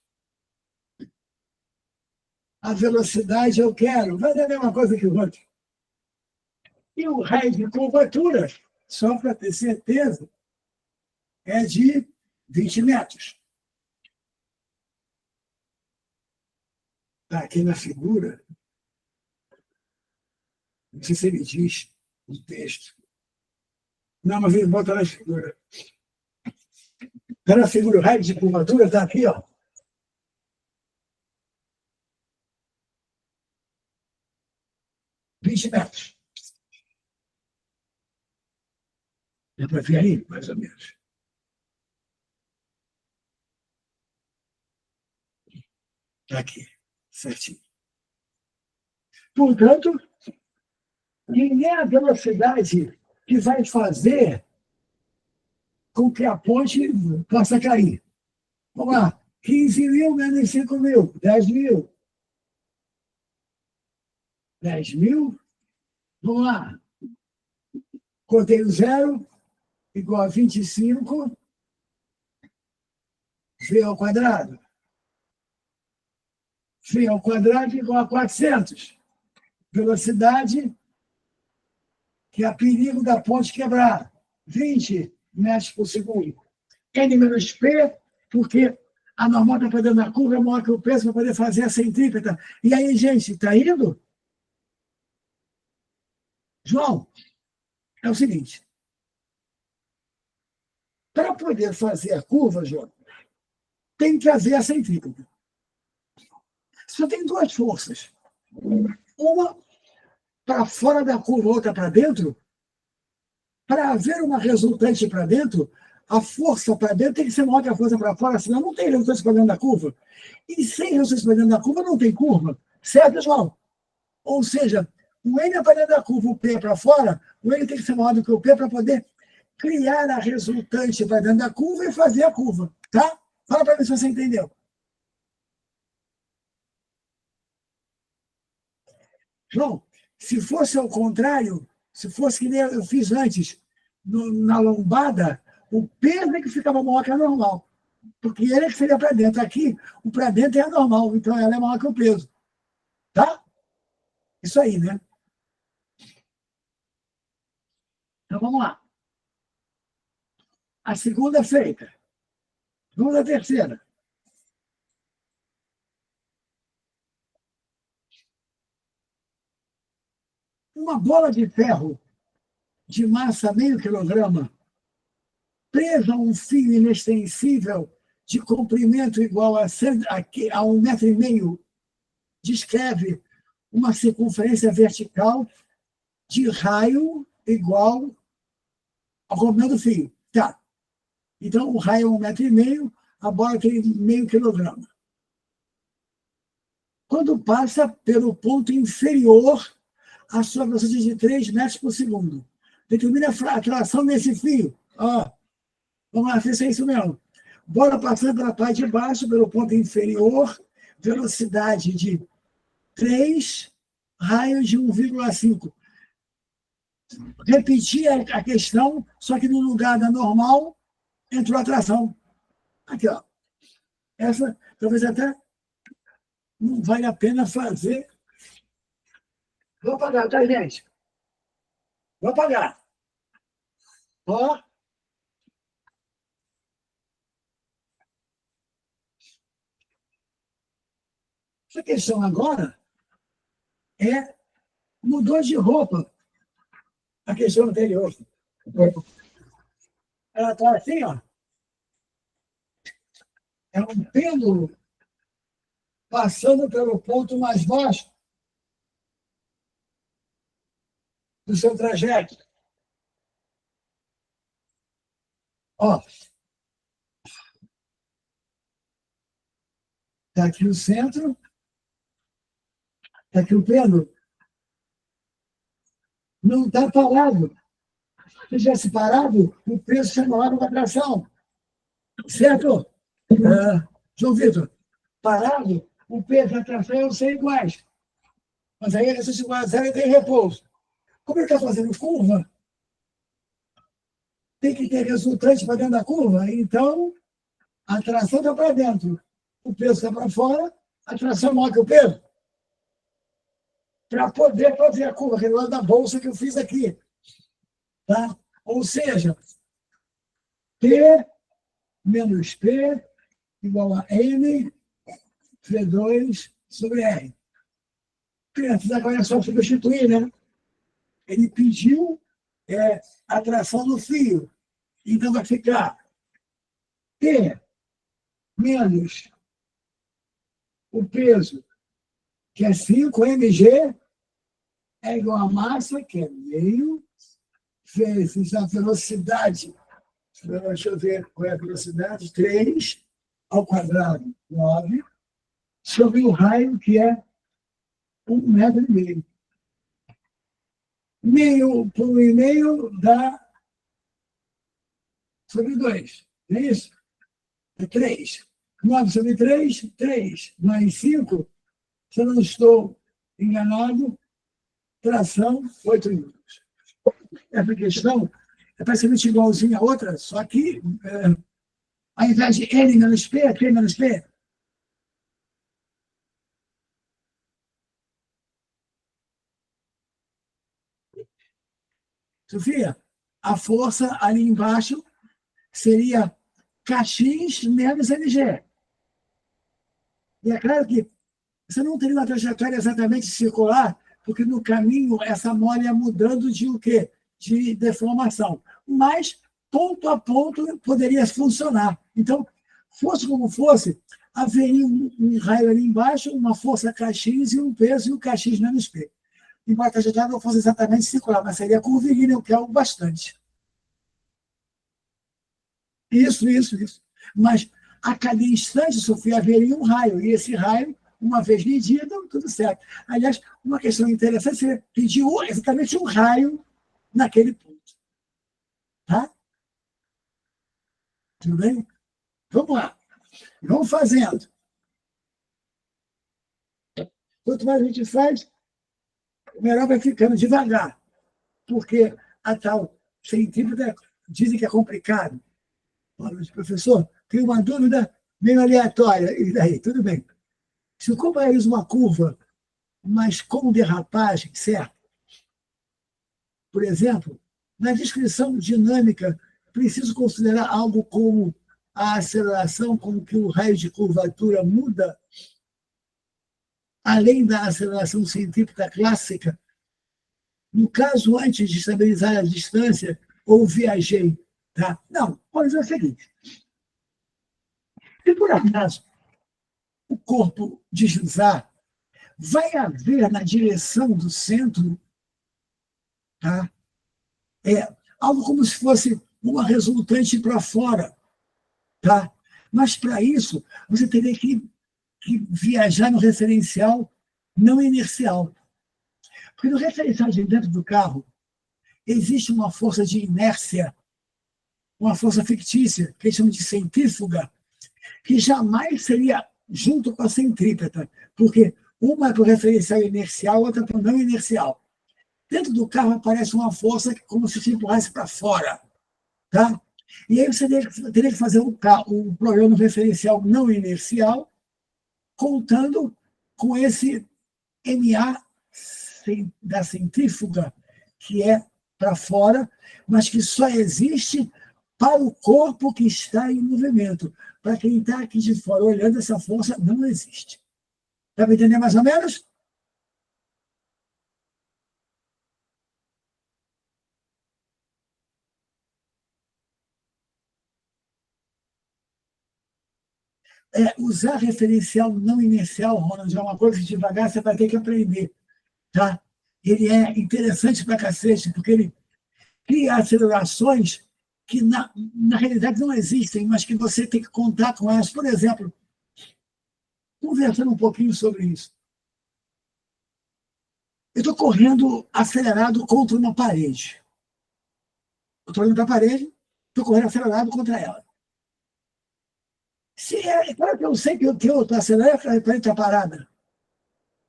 A velocidade eu quero. Vai dar a mesma coisa que o outro. E o raio de curvatura, só para ter certeza, é de 20 metros. Está aqui na figura. Não sei se ele diz no texto. Não, mas ele bota na figura. Está na figura, o raio de curvatura está aqui, ó. $20. Dá para ver aí, mais ou menos. Está aqui, certinho. Portanto, nem é a velocidade que vai fazer com que a ponte possa cair. Vamos lá. 15.000 menos 5.000. 10.000. 10.000. Vamos lá. Contei o zero, igual a 25, V ao quadrado. V ao quadrado igual a 400. Velocidade, que é a perigo da ponte quebrar. 20 metros por segundo. N menos P, porque a normal está fazendo a curva é maior que o peso para poder fazer a centrípeta. E aí, gente, está indo? João, é o seguinte. Para poder fazer a curva, João, tem que haver a centrípeta. Só tem duas forças. Uma para fora da curva, outra para dentro. Para haver uma resultante para dentro, a força para dentro tem que ser maior que a força para fora, senão não tem resultante para dentro da curva. E sem resultante para dentro da curva, não tem curva. Certo, João? Ou seja, o N é para dentro da curva, o P é para fora, o N tem que ser maior do que o P para poder criar a resultante para dentro da curva e fazer a curva. Tá? Fala para mim se você entendeu. João, se fosse ao contrário, se fosse que nem eu fiz antes, na lombada, o peso é que ficava maior que a normal. porque ele é que seria para dentro. Aqui, o para dentro é anormal, então ela é maior que o peso. Tá? Isso aí, né? Então, vamos lá. A segunda feita. Vamos à terceira. Uma bola de ferro de massa meio quilograma, presa a um fio inextensível de comprimento igual a 1,5 m, descreve uma circunferência vertical de raio igual ao comprimento do fio. Tá. Então, o raio é 1,5 m, a bola tem meio quilograma. Quando passa pelo ponto inferior à sua velocidade de 3 metros por segundo, determina a tração nesse fio. Vamos lá, se é isso mesmo. Bola passando pela parte de baixo, pelo ponto inferior, velocidade de 3, raio de 1,5. Repetir a questão, só que no lugar da normal, entrou a tração. Aqui, ó. Essa, talvez até não vale a pena fazer. Vou apagar, tá, gente? Vou apagar. Ó. Essa questão agora mudou de roupa. A questão anterior. Ela está assim, ó. É um pêndulo passando pelo ponto mais baixo do seu trajeto. Ó, está aqui o centro, está aqui o pêndulo. Não está parado. Se tivesse parado, o peso chamava da tração. Certo? João Vitor, parado, o peso e a tração iam ser iguais. Mas aí ele se igual a zero e tem repouso. Como ele está fazendo curva, tem que ter resultante para dentro da curva. Então, a tração está para dentro. O peso está para fora, a tração é maior que o peso. Para poder fazer a curva, aquele lado da bolsa que eu fiz aqui. Tá? Ou seja, P menos P igual a N V2 sobre R. Crianças, agora é só substituir, né? Ele pediu a tração no fio. Então vai ficar P menos o peso, que é 5 mg, é igual a massa, que é meio, vezes a velocidade. Deixa eu ver qual é a velocidade. 3 ao quadrado, 9, sobre o raio, que é 1,5 m. Meio por 1,5 dá sobre 2. É isso? É 3. 9 sobre 3, 3. Mais 5, se eu não estou enganado, tração 8 N. Essa questão é praticamente igualzinha a outra, só que ao invés de N menos P, é P menos P. Sofia, a força ali embaixo seria Kx menos Mg. E é claro que você não teria uma trajetória exatamente circular, porque no caminho essa mola ia mudando de o quê? De deformação. Mas, ponto a ponto, poderia funcionar. Então, fosse como fosse, haveria um raio ali embaixo, uma força Kx e um peso, e o Kx menos P. Embora a trajetória não fosse exatamente circular, mas seria curvilínea, o que é o bastante. Isso. Mas a cada instante, Sofia, haveria um raio, e esse raio, uma vez medido, tudo certo. Aliás, uma questão interessante, você pediu exatamente um raio naquele ponto. Tá? Tudo bem? Vamos lá. Vamos fazendo. Quanto mais a gente faz, melhor vai ficando devagar. Porque a tal centípeda dizem que é complicado. Boa noite, professor. Tem uma dúvida meio aleatória. E daí? Tudo bem. Se eu comparares uma curva, mas com derrapagem, certo? Por exemplo, na descrição dinâmica, preciso considerar algo como a aceleração com que o raio de curvatura muda, além da aceleração centrípeta clássica. No caso, antes de estabilizar a distância, ou viajei. Tá? Não, pois é o seguinte. Se por acaso o corpo deslizar, vai haver na direção do centro, tá? Algo como se fosse uma resultante para fora. Tá? Mas, para isso, você teria que viajar no referencial não inercial. Porque no referencial de dentro do carro, existe uma força de inércia, uma força fictícia, que eles chamam de centrífuga, que jamais seria junto com a centrípeta, porque uma é para o referencial inercial, outra para o não inercial. Dentro do carro aparece uma força que como se empurrasse para fora. Tá? E aí você teria que fazer o programa referencial não inercial, contando com esse MA da centrífuga, que é para fora, mas que só existe para o corpo que está em movimento. Para quem está aqui de fora olhando, essa força não existe. Dá para entender mais ou menos? Usar referencial não inercial, Ronald, é uma coisa que devagar você vai ter que aprender. Tá? Ele é interessante para cacete, porque ele cria acelerações que, na realidade, não existem, mas que você tem que contar com elas. Por exemplo, conversando um pouquinho sobre isso. Eu estou correndo acelerado contra uma parede. Eu estou olhando para a parede, estou correndo acelerado contra ela. Claro que eu sei que eu estou acelerado, a parede está parada.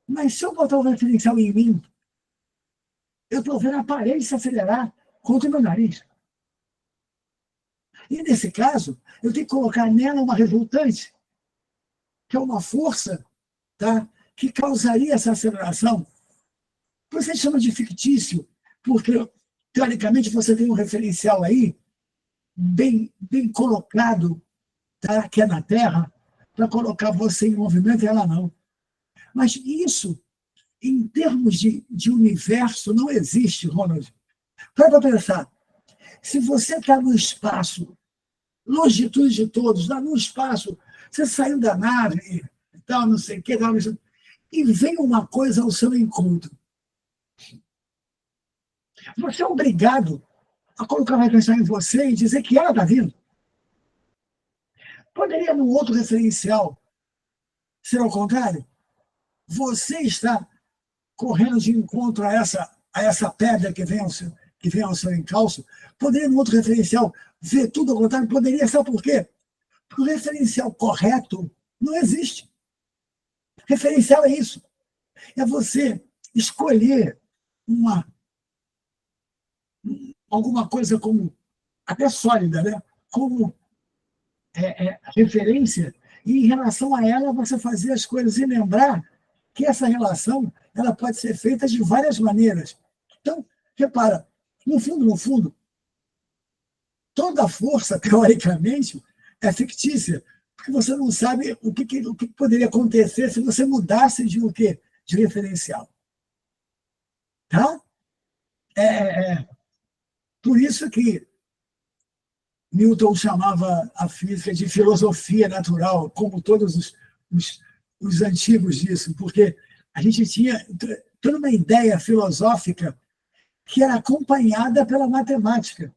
Mas se eu botar o referencial em mim, eu estou vendo a parede se acelerar contra o meu nariz. E, nesse caso, eu tenho que colocar nela uma resultante, que é uma força, tá, que causaria essa aceleração. Você chama de fictício, porque, teoricamente, você tem um referencial aí, bem colocado, tá, que é na Terra, para colocar você em movimento e ela não. Mas isso, em termos de universo, não existe, Ronald. Para pensar, se você está no espaço, longitude de todos, lá no espaço, você saiu da nave, e tal, não sei o que, e vem uma coisa ao seu encontro. Você é obrigado a colocar uma atenção em você e dizer que ela está vindo. Poderia, num outro referencial, ser ao contrário? Você está correndo de encontro a essa pedra que vem ao seu encalço. Poderia, num outro referencial, ver tudo ao contrário? Poderia, sabe por quê? Porque o referencial correto não existe. Referencial é isso. É você escolher alguma coisa como, até sólida, né? Como referência, e em relação a ela você fazer as coisas e lembrar que essa relação ela pode ser feita de várias maneiras. Então, repara, no fundo, toda força, teoricamente, é fictícia, porque você não sabe o que poderia acontecer se você mudasse de o quê? De referencial. Tá? Por isso que Newton chamava a física de filosofia natural, como todos os antigos disso, porque a gente tinha toda uma ideia filosófica que era acompanhada pela matemática.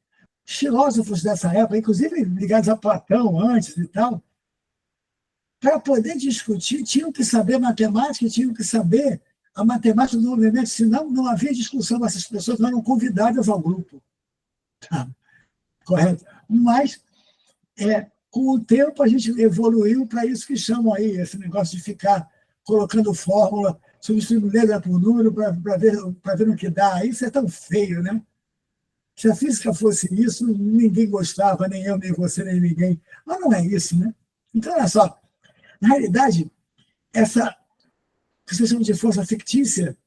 Os filósofos dessa época, inclusive ligados a Platão antes e tal, para poder discutir, tinham que saber matemática, tinham que saber a matemática do movimento, senão não havia discussão, essas pessoas não eram convidadas ao grupo. Tá? Correto? Mas, com o tempo, a gente evoluiu para isso que chamam aí, esse negócio de ficar colocando fórmula, substituindo letra por número para ver no que dá. Isso é tão feio, né? Se a física fosse isso, ninguém gostava, nem eu, nem você, nem ninguém. Mas não é isso, né? Então, olha só, na realidade, essa que vocês chamam de força fictícia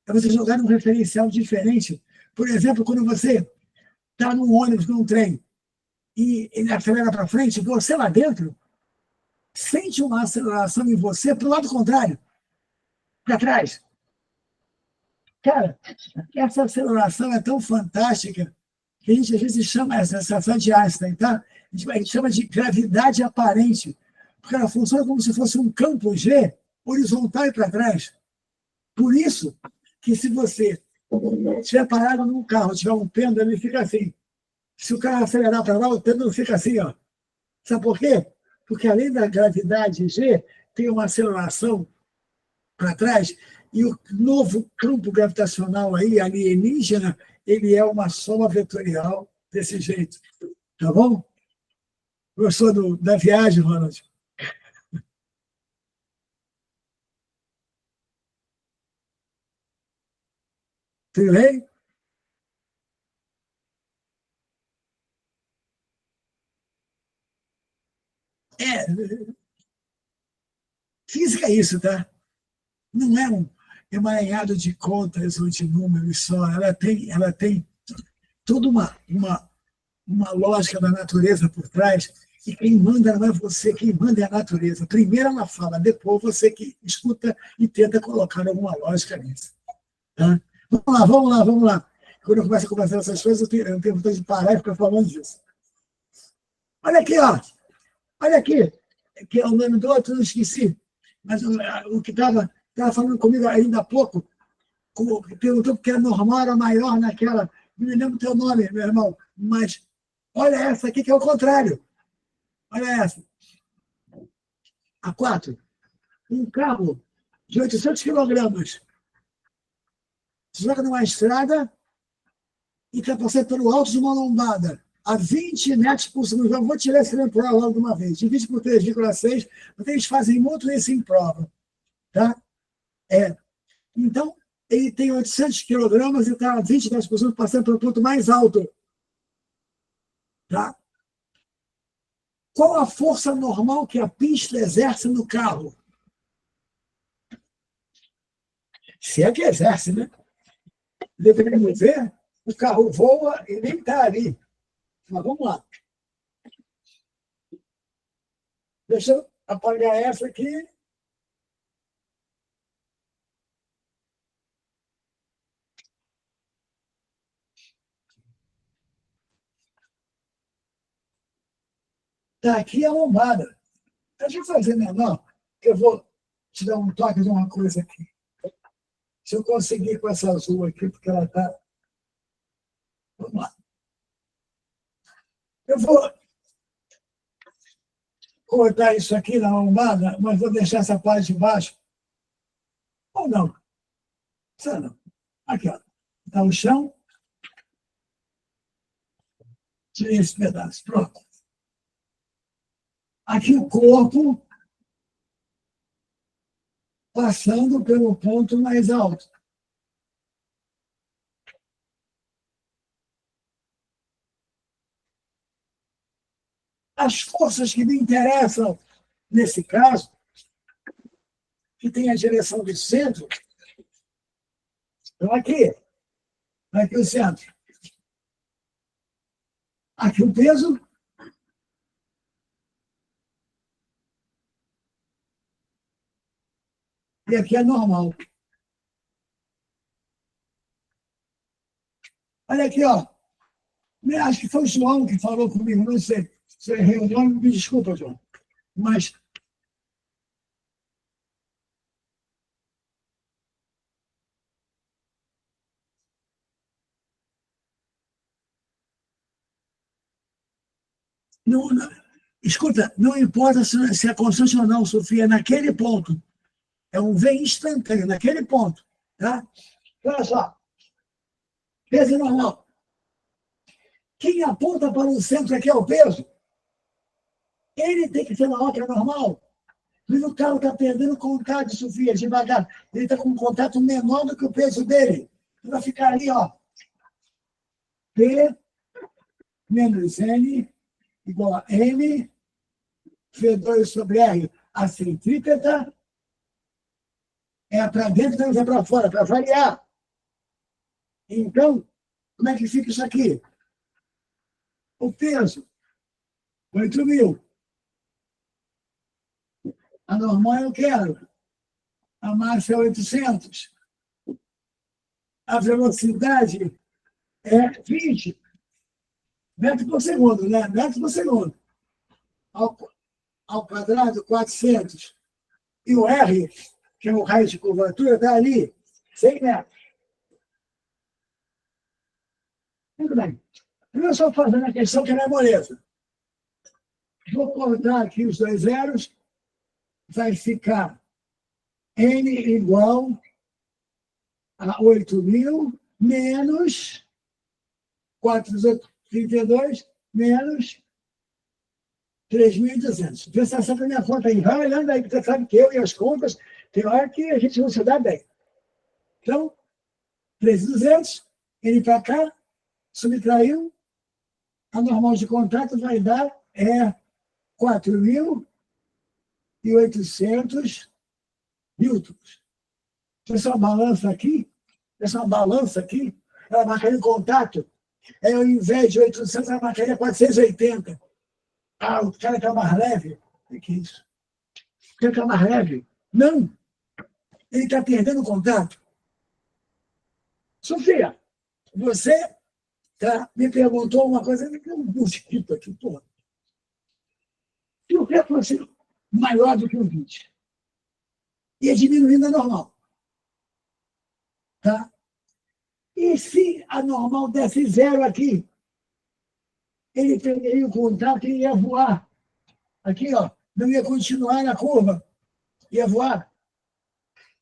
é você jogar num referencial diferente. Por exemplo, quando você está num ônibus, num trem, e ele acelera para frente, você lá dentro sente uma aceleração em você para o lado contrário, para trás. Cara, essa aceleração é tão fantástica que a gente às vezes chama, essa sensação de Einstein, tá? A gente chama de gravidade aparente, porque ela funciona como se fosse um campo G horizontal e para trás. Por isso que se você estiver parado num carro, tiver um pêndulo, ele fica assim. Se o carro acelerar para lá, o pêndulo fica assim, ó. Sabe por quê? Porque além da gravidade G, tem uma aceleração para trás, e o novo campo gravitacional aí, alienígena, ele é uma soma vetorial desse jeito. Tá bom? Gostou da viagem, Ronald? Tudo bem? É, física é isso, tá? Não é um emaranhado de contas ou de números só. Ela tem toda uma lógica da natureza por trás, e quem manda não é você, quem manda é a natureza. Primeiro ela fala, depois você que escuta e tenta colocar alguma lógica nisso. Tá? Vamos lá. Quando eu começo a conversar essas coisas, eu tenho vontade de parar e ficar falando disso. Olha aqui, ó. Olha aqui. Que é o nome do outro, eu esqueci. Mas o que estava falando comigo ainda há pouco, perguntou porque a normal era maior naquela. Não me lembro o teu nome, meu irmão. Mas olha essa aqui, que é o contrário. Olha essa. A 4. Um carro de 800 quilogramas. Você joga numa estrada e está passando pelo alto de uma lombada a 20 metros por segundo. Já vou tirar esse temporal logo de uma vez. Divide por 3,6, porque eles fazem muito isso em prova. Tá? Então, ele tem 800 quilogramas e está a 20 metros por segundo passando pelo ponto mais alto. Tá? Qual a força normal que a pista exerce no carro? Se é que exerce, né? Deveríamos ver, o carro voa e nem está ali. Mas vamos lá. Deixa eu apagar essa aqui. Está aqui a lombada. Deixa eu fazer menor, que eu vou te dar um toque de uma coisa aqui. Se eu conseguir com essa azul aqui, porque ela está. Vamos lá. Eu vou cortar isso aqui na lombada, mas vou deixar essa parte de baixo. Ou não? Precisa não. Aqui, ó. Está o chão. Tirei esse pedaço. Pronto. Aqui o corpo passando pelo ponto mais alto. As forças que me interessam, nesse caso, que tem a direção do centro, estão aqui. Aqui o centro. Aqui o peso. E aqui é normal. Olha aqui, ó. Acho que foi o João que falou comigo, não sei. Se eu errei o nome, me desculpa, João. Mas não, escuta, não importa se é constante ou não, Sofia, naquele ponto. É um V instantâneo, naquele ponto. Tá? Olha só. Peso normal. Quem aponta para o centro aqui é o peso. Ele tem que ser maior que o normal. Mas o carro está perdendo contato, Sofia, devagar. Ele está com um contato menor do que o peso dele. Ele vai ficar ali, ó. P menos N igual a M, V2 sobre R, a centrípeta, é para dentro, não é para fora, para variar. Então, como é que fica isso aqui? O peso, 8.000. A normal eu quero. A massa é 800. A velocidade é 20 metros por segundo, né? Metros por segundo. Ao quadrado, 400. E o R, que é o raio de curvatura, está ali, 100 metros. Muito bem. Eu estou fazendo a questão que não é moleza. Vou cortar aqui os dois zeros. Vai ficar N igual a 8.000 menos 432 menos 3.200. Presta atenção na minha conta aí. Vai olhando aí, porque você sabe que eu e as contas, tem hora que a gente não se dá bem. Então, 3.200, ele para cá, subtraiu, a normal de contato vai dar 4.800 newtons. Essa balança aqui, ela marcaria o contato, ao invés de 800, ela marcaria 480. Ah, o cara está mais leve. O que é isso? O cara está mais leve? Não. Ele está perdendo o contato. Sofia, você me perguntou uma coisa, que é um mosquito aqui, porra. Se o pé fosse maior do que o 20, ia diminuindo a normal. Tá? E se a normal desse zero aqui, ele perderia o contato e ia voar. Aqui, ó, não ia continuar na curva, ia voar.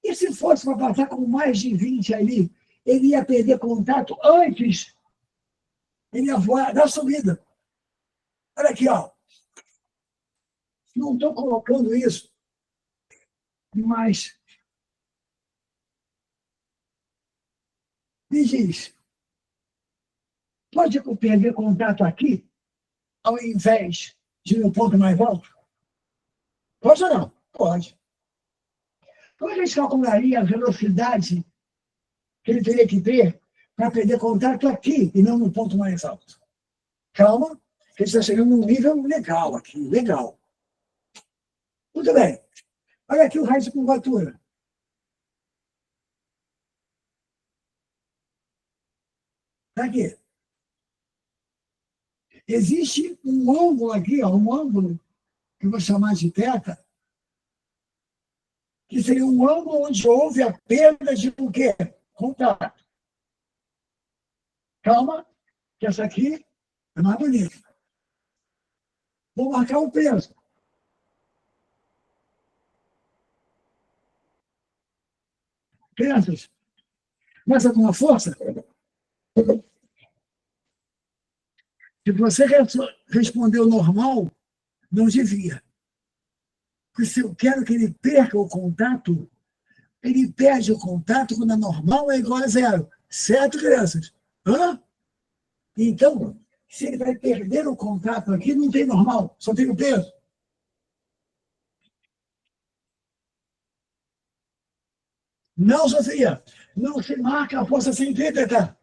E se fosse para passar com mais de 20 ali, ele ia perder contato antes, ele ia voar da subida. Olha aqui, ó. Não estou colocando isso, mas me diz, pode perder contato aqui, ao invés de ir no ponto mais alto? Pode ou não? Pode. Como a gente calcularia a velocidade que ele teria que ter para perder contato aqui e não no ponto mais alto? Calma, que a gente está chegando num nível legal aqui, legal. Muito bem. Olha aqui o raio de curvatura. Está aqui. Existe um ângulo aqui, ó, um ângulo que eu vou chamar de θ, que seria um ângulo onde houve a perda de o quê? Contato. Calma, que essa aqui é mais bonita. Vou marcar o peso. Crianças, começa com uma força. Se você respondeu normal, não devia. Porque se eu quero que ele perca o contato, ele perde o contato quando a normal é igual a zero. Certo, crianças? Hã? Então, se ele vai perder o contato aqui, não tem normal, só tem o peso. Não, Sofia, não se marca a força centrípeta.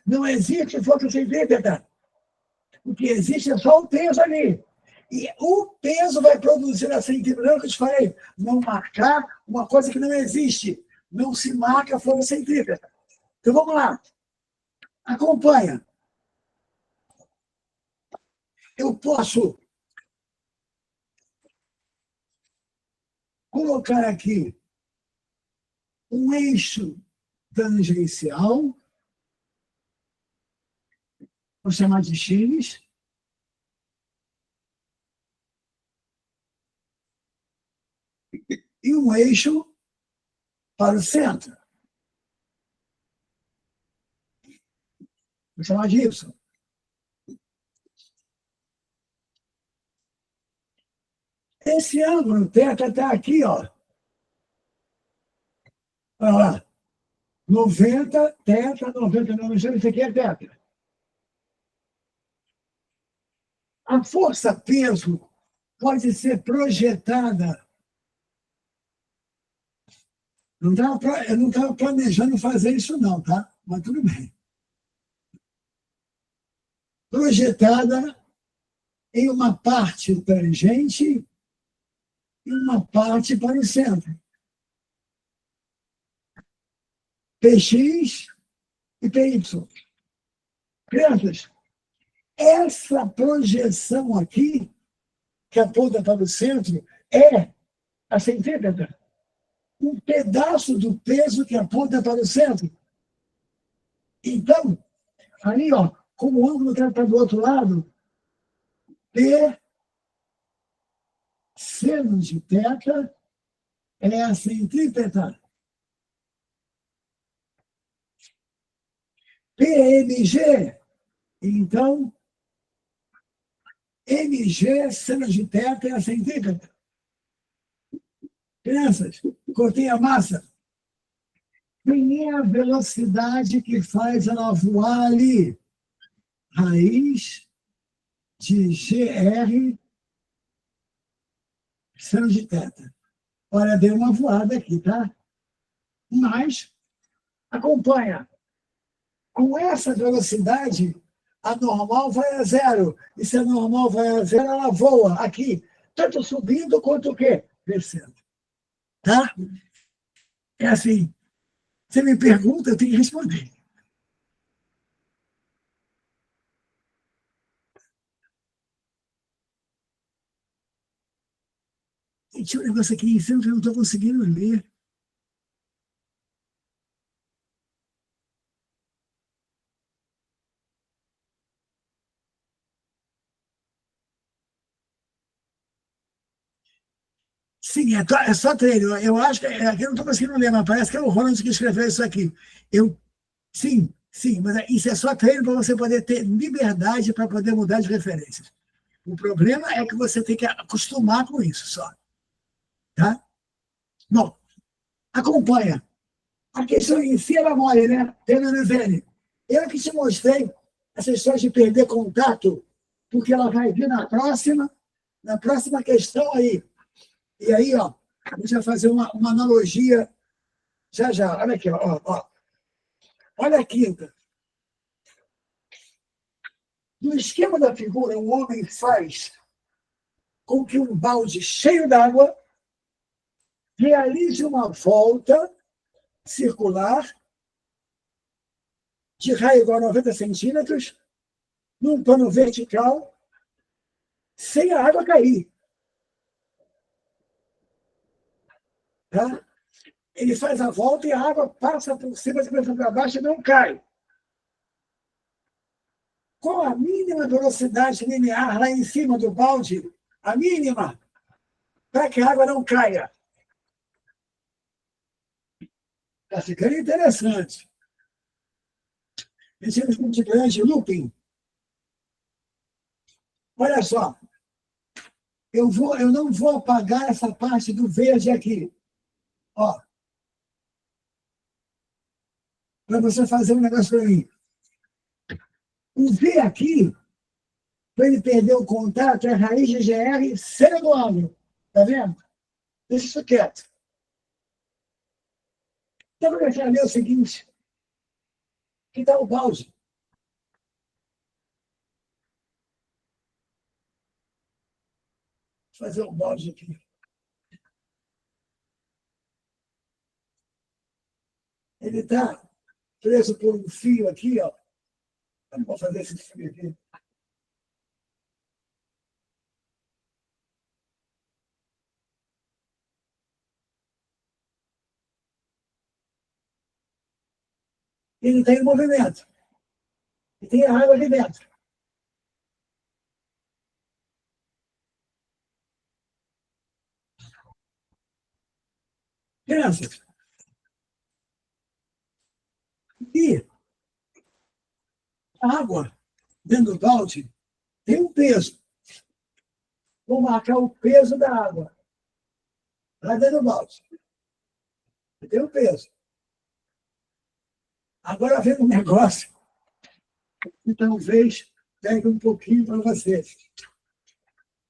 Não existe força centrípeta. O que existe é só o peso ali. E o peso vai produzir a centrípeta, que eu te falei, não marcar uma coisa que não existe. Não se marca a força centrípeta. Então vamos lá. Acompanha. Eu posso colocar aqui um eixo tangencial, vou chamar de X, e um eixo para o centro, vou chamar de Y. Esse ângulo θ está aqui, ó. Olha lá. 90, θ, 90 menos 0, isso aqui é θ. A força-peso pode ser projetada. Eu não estava planejando fazer isso, não, tá? Mas tudo bem. Projetada em uma parte tangente e uma parte para o centro. PX e PY. Crianças, essa projeção aqui, que aponta para o centro, é a centrípeta. Um pedaço do peso que aponta para o centro. Então, ali, ó, como o ângulo está do outro lado, P seno de θ é a centrípeta. PMG, então, MG seno de θ é a centrípeta. Crianças, cortei a massa. Quem é a velocidade que faz ela voar ali? Raiz de GR seno de θ. Olha, deu uma voada aqui, tá? Mas, acompanha. Com essa velocidade, a normal vai a zero. E se a normal vai a zero, ela voa aqui, tanto subindo quanto o quê? Descendo. Tá? É assim. Você me pergunta, eu tenho que responder. E tinha um negócio aqui em cima que eu não estou conseguindo ler. Sim, é só treino. Eu acho que aqui eu não estou conseguindo ler, mas parece que é o Ronald que escreveu isso aqui. Sim, mas isso é só treino para você poder ter liberdade para poder mudar de referências. O problema é que você tem que acostumar com isso só. Tá? Bom, acompanha. A questão em si era mole, né? Tenonizene. Eu que te mostrei essa história de perder contato, porque ela vai vir na próxima questão aí. E aí, ó, a gente vai fazer uma analogia já já. Olha aqui, ó. Olha a quinta. No esquema da figura, um homem faz com que um balde cheio d'água realize uma volta circular de raio igual a 90 centímetros num plano vertical sem a água cair. Tá? Ele faz a volta e a água passa por cima, para baixo e não cai. Qual a mínima velocidade linear lá em cima do balde? A mínima, para que a água não caia. Está ficando interessante. Pensemos com grande looping. Olha só, eu não vou apagar essa parte do verde aqui. Ó, para você fazer um negócio para mim. O V aqui, para ele perder o contato, é raiz de GR seno do ângulo. Está vendo? Deixa isso quieto. Então, eu quero ler o seguinte. Aqui está o balde. Vou fazer um balde aqui. Ele está preso por um fio aqui, ó. Eu não vou fazer esse fio aqui. Ele está em movimento. E tem a água ali dentro. Crianças. E a água dentro do balde tem um peso. Vou marcar o peso da água lá dentro do balde. Tem um peso. Agora vem um negócio que talvez pegue um pouquinho para vocês.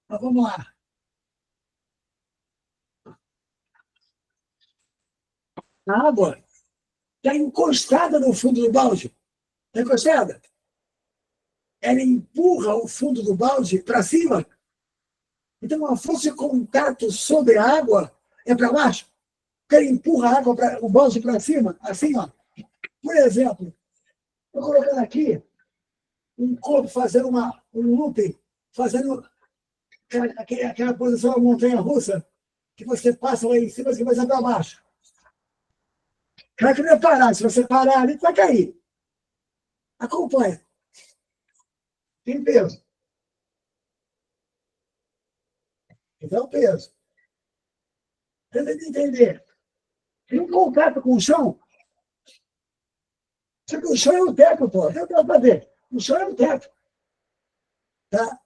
Mas vamos lá. A água está encostada no fundo do balde. Está encostada? Ela empurra o fundo do balde para cima. Então, a força de contato sobre a água é para baixo. Ela empurra a água o balde para cima, assim, ó. Por exemplo, estou colocando aqui um corpo fazendo um looping, fazendo aquela posição da montanha-russa, que você passa lá em cima e vai para baixo. Claro que não é parar. Se você parar ali, vai cair. Acompanha. Tem peso. Então, peso. Tenta de entender. Tem um contato com o chão. Só que o chão é o teto, pô. Não dá para ver. O chão é o teto. Tá?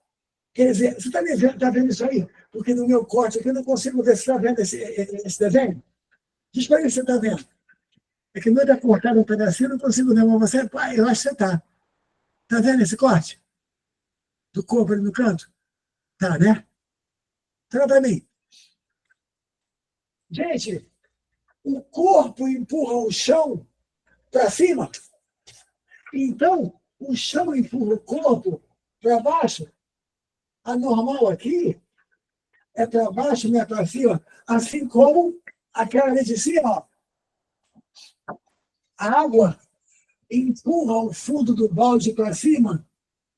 Quer dizer, você está vendo isso aí? Porque no meu corte aqui eu não consigo ver se está vendo esse desenho. Diz para mim se você está vendo. É que o meu está cortado um pedacinho, eu não consigo ver, mas você, pai, eu acho que você está. Está vendo esse corte? Do corpo ali no canto? Tá, né? Então, para mim. Gente, o corpo empurra o chão para cima. Então, o chão empurra o corpo para baixo. A normal aqui é para baixo, não é para cima. Assim como aquela ali de cima, ó. A água empurra o fundo do balde para cima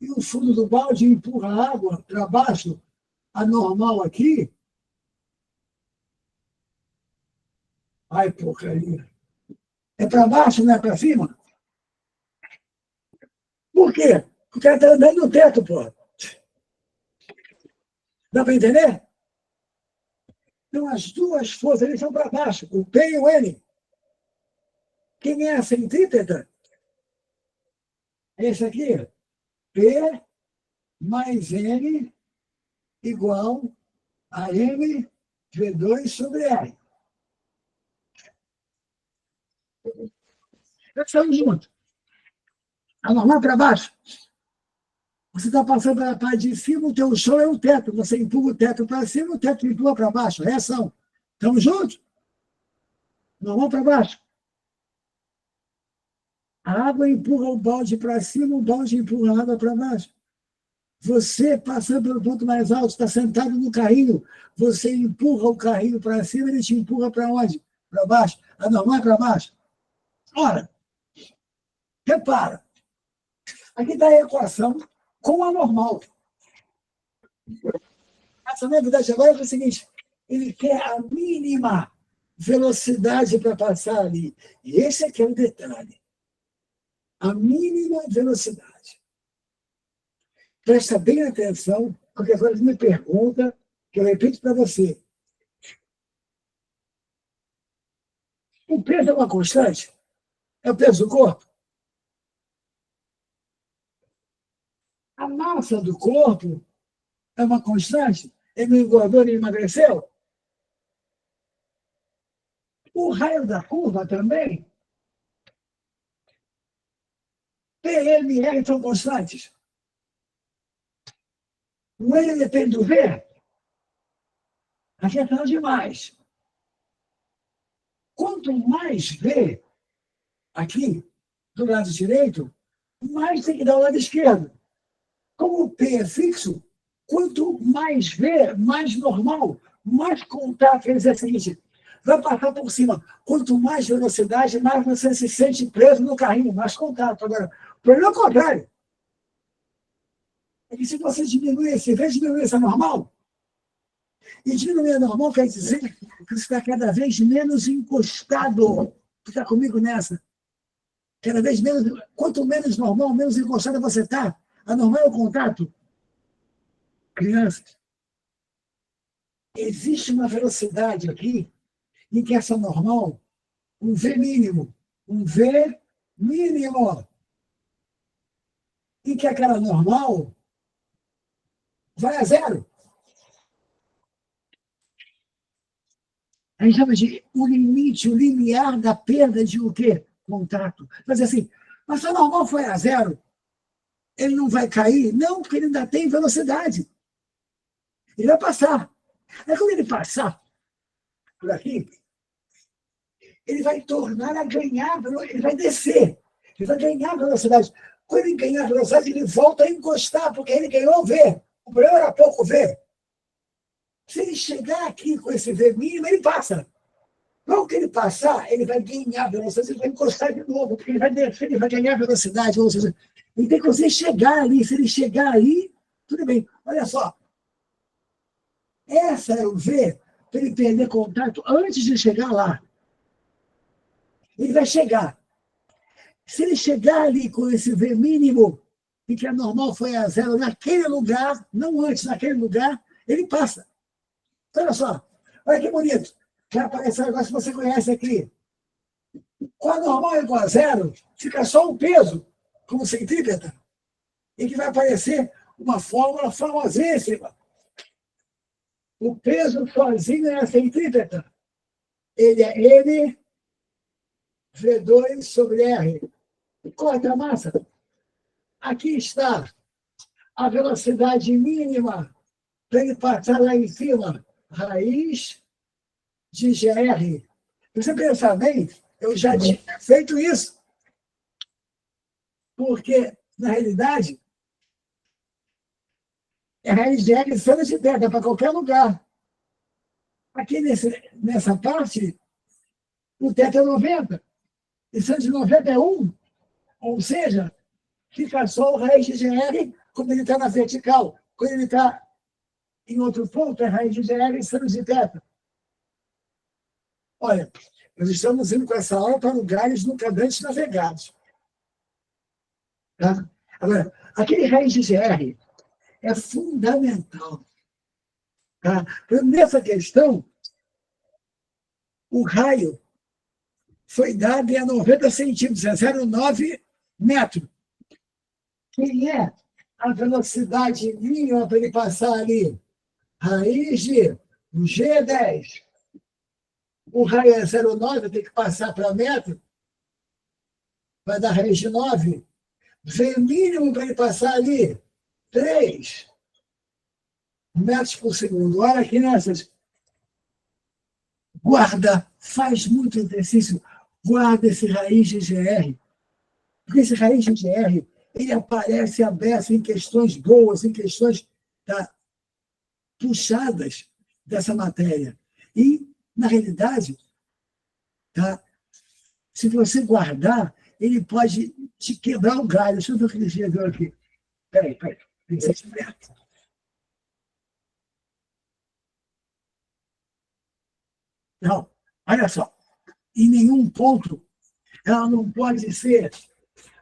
e o fundo do balde empurra a água para baixo. A normal aqui. Ai, porcaria. É para baixo, não é para cima? Por quê? Porque ela está andando no teto, pô. Dá para entender? Então, as duas forças eles são para baixo, o P e o N. Quem é a centrípeta? Esse aqui. P mais N igual a M V2 sobre R. Nós estamos juntos. A normal para baixo. Você está passando pela parte de cima, o teu chão é o teto. Você empurra o teto para cima, o teto empurra para baixo. Reação. Estamos juntos? Normal para baixo. A água empurra o balde para cima, o balde empurra a água para baixo. Você, passando pelo ponto mais alto, está sentado no carrinho, você empurra o carrinho para cima, ele te empurra para onde? Para baixo. A normal é para baixo. Ora, repara. Aqui está a equação com a normal. Essa novidade agora é o seguinte: ele quer a mínima velocidade para passar ali. E esse aqui é o detalhe. A mínima velocidade. Presta bem atenção, porque agora me pergunta, que eu repito para você. O peso é uma constante? É o peso do corpo? A massa do corpo é uma constante? Ele não engordou nem emagreceu? O raio da curva também? PMR são constantes? O N depende do V? Aqui é tarde demais. Quanto mais V aqui, do lado direito, mais tem que dar o lado esquerdo. Como o P é fixo, quanto mais V, mais normal, mais contato. Quer dizer o seguinte, vai passar por cima. Quanto mais velocidade, mais você se sente preso no carrinho, mais contato. Agora, o problema é o contrário. É que se você diminui esse V, diminui esse normal. E diminuir a normal quer dizer que você está cada vez menos encostado. Você está comigo nessa? Cada vez menos, quanto menos normal, menos encostado você está. A normal é o contato. Crianças, existe uma velocidade aqui em que essa normal, um V mínimo, em que aquela normal vai a zero. A gente chama de o limite, o limiar da perda de o quê? Contato. Mas assim, mas se a normal foi a zero, ele não vai cair? Não, porque ele ainda tem velocidade. Ele vai passar. Aí, quando ele passar por aqui, ele vai tornar a ganhar, ele vai descer. Ele vai ganhar velocidade. Quando ele ganhar velocidade, ele volta a encostar, porque ele ganhou V. O problema era pouco V. Se ele chegar aqui com esse V mínimo, ele passa. Logo que ele passar, ele vai ganhar velocidade, ele vai encostar de novo, porque ele vai descer, ele vai ganhar velocidade. Ou seja, ele tem que você chegar ali. Se ele chegar ali, tudo bem. Olha só. Essa é o V para ele perder contato antes de chegar lá. Ele vai chegar. Se ele chegar ali com esse V mínimo, em que a normal foi a zero, naquele lugar, não antes, naquele lugar, ele passa. Então, olha só. Olha que bonito. Já apareceu um negócio que você conhece aqui. Quando a normal é igual a zero, fica só um peso, como centrípeta, e que vai aparecer uma fórmula famosíssima. O peso sozinho é a centrípeta. Ele é M V2 sobre R. Corta a massa. Aqui está a velocidade mínima para ele passar lá em cima. Raiz de GR. Você pensa bem, eu já tinha feito isso. Porque, na realidade, a raiz de GR sendo de θ para qualquer lugar. Aqui nessa parte, o θ é 90. E sendo de 90 é 1. Ou seja, fica só o raiz de GR quando ele está na vertical. Quando ele está em outro ponto, é raiz de GR sendo de θ. Olha, nós estamos indo com essa aula para lugares nunca antes navegados. Tá? Agora, aquele raiz de GR é fundamental. Tá? Nessa questão, o raio foi dado em 90 centímetros, é 0,9 metro. Quem é a velocidade mínima para ele passar ali? Raiz de G10. O raio é 0,9, tem que passar para metro, vai dar raiz de 9. V mínimo para ele passar ali, 3 metros por segundo. Olha aqui nessas. Guarda, faz muito exercício, guarda esse raiz de GR. Porque esse raiz de GR, ele aparece aberto em questões boas, em questões puxadas dessa matéria. E, na realidade, se você guardar, ele pode te quebrar o galho. Deixa eu ver o que ele escreveu aqui. Peraí. Tem que ser esperto. Não, olha só. Em nenhum ponto ela não pode ser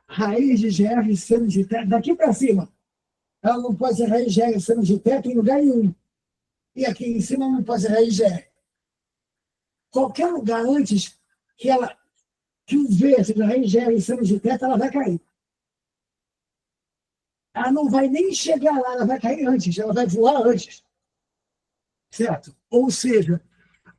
raiz de GR seno de θ. Daqui para cima, ela não pode ser raiz de GR seno de θ em lugar nenhum. E aqui em cima não pode ser raiz de GR. Qualquer lugar antes que o V seja raiz de GR seno de θ, ela vai cair. Ela não vai nem chegar lá, ela vai cair antes, ela vai voar antes. Certo? Ou seja,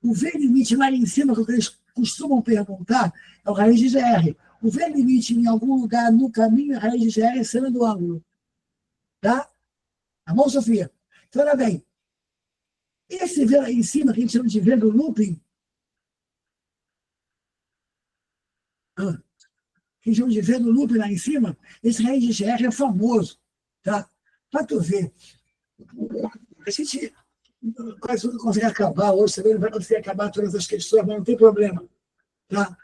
o V limite lá em cima, que eles costumam perguntar, é o raiz de GR. O V limite em algum lugar no caminho é raiz de GR seno do ângulo. Tá? Tá bom, Sofia? Então, olha bem. Esse V lá em cima, que a gente chama de V do looping, que a gente chama de V do looping lá em cima, esse raiz de GR é famoso. Tá? Para tu ver. A gente quase não consegue acabar hoje, também não vai conseguir acabar todas as questões, mas não tem problema. Tá?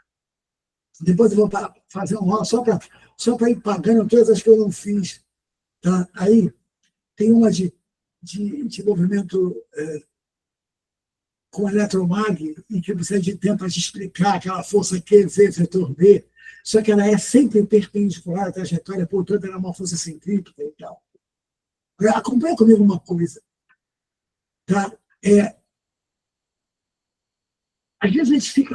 Depois eu vou fazer um rol só para ir pagando todas as que eu não fiz. Tá? Aí tem uma de movimento com eletromag, em que você de tempo para te explicar aquela força Q, V, vetor B, só que ela é sempre perpendicular à trajetória, portanto, ela é uma força centrípeta e tal. Acompanha comigo uma coisa. Tá? Às vezes a gente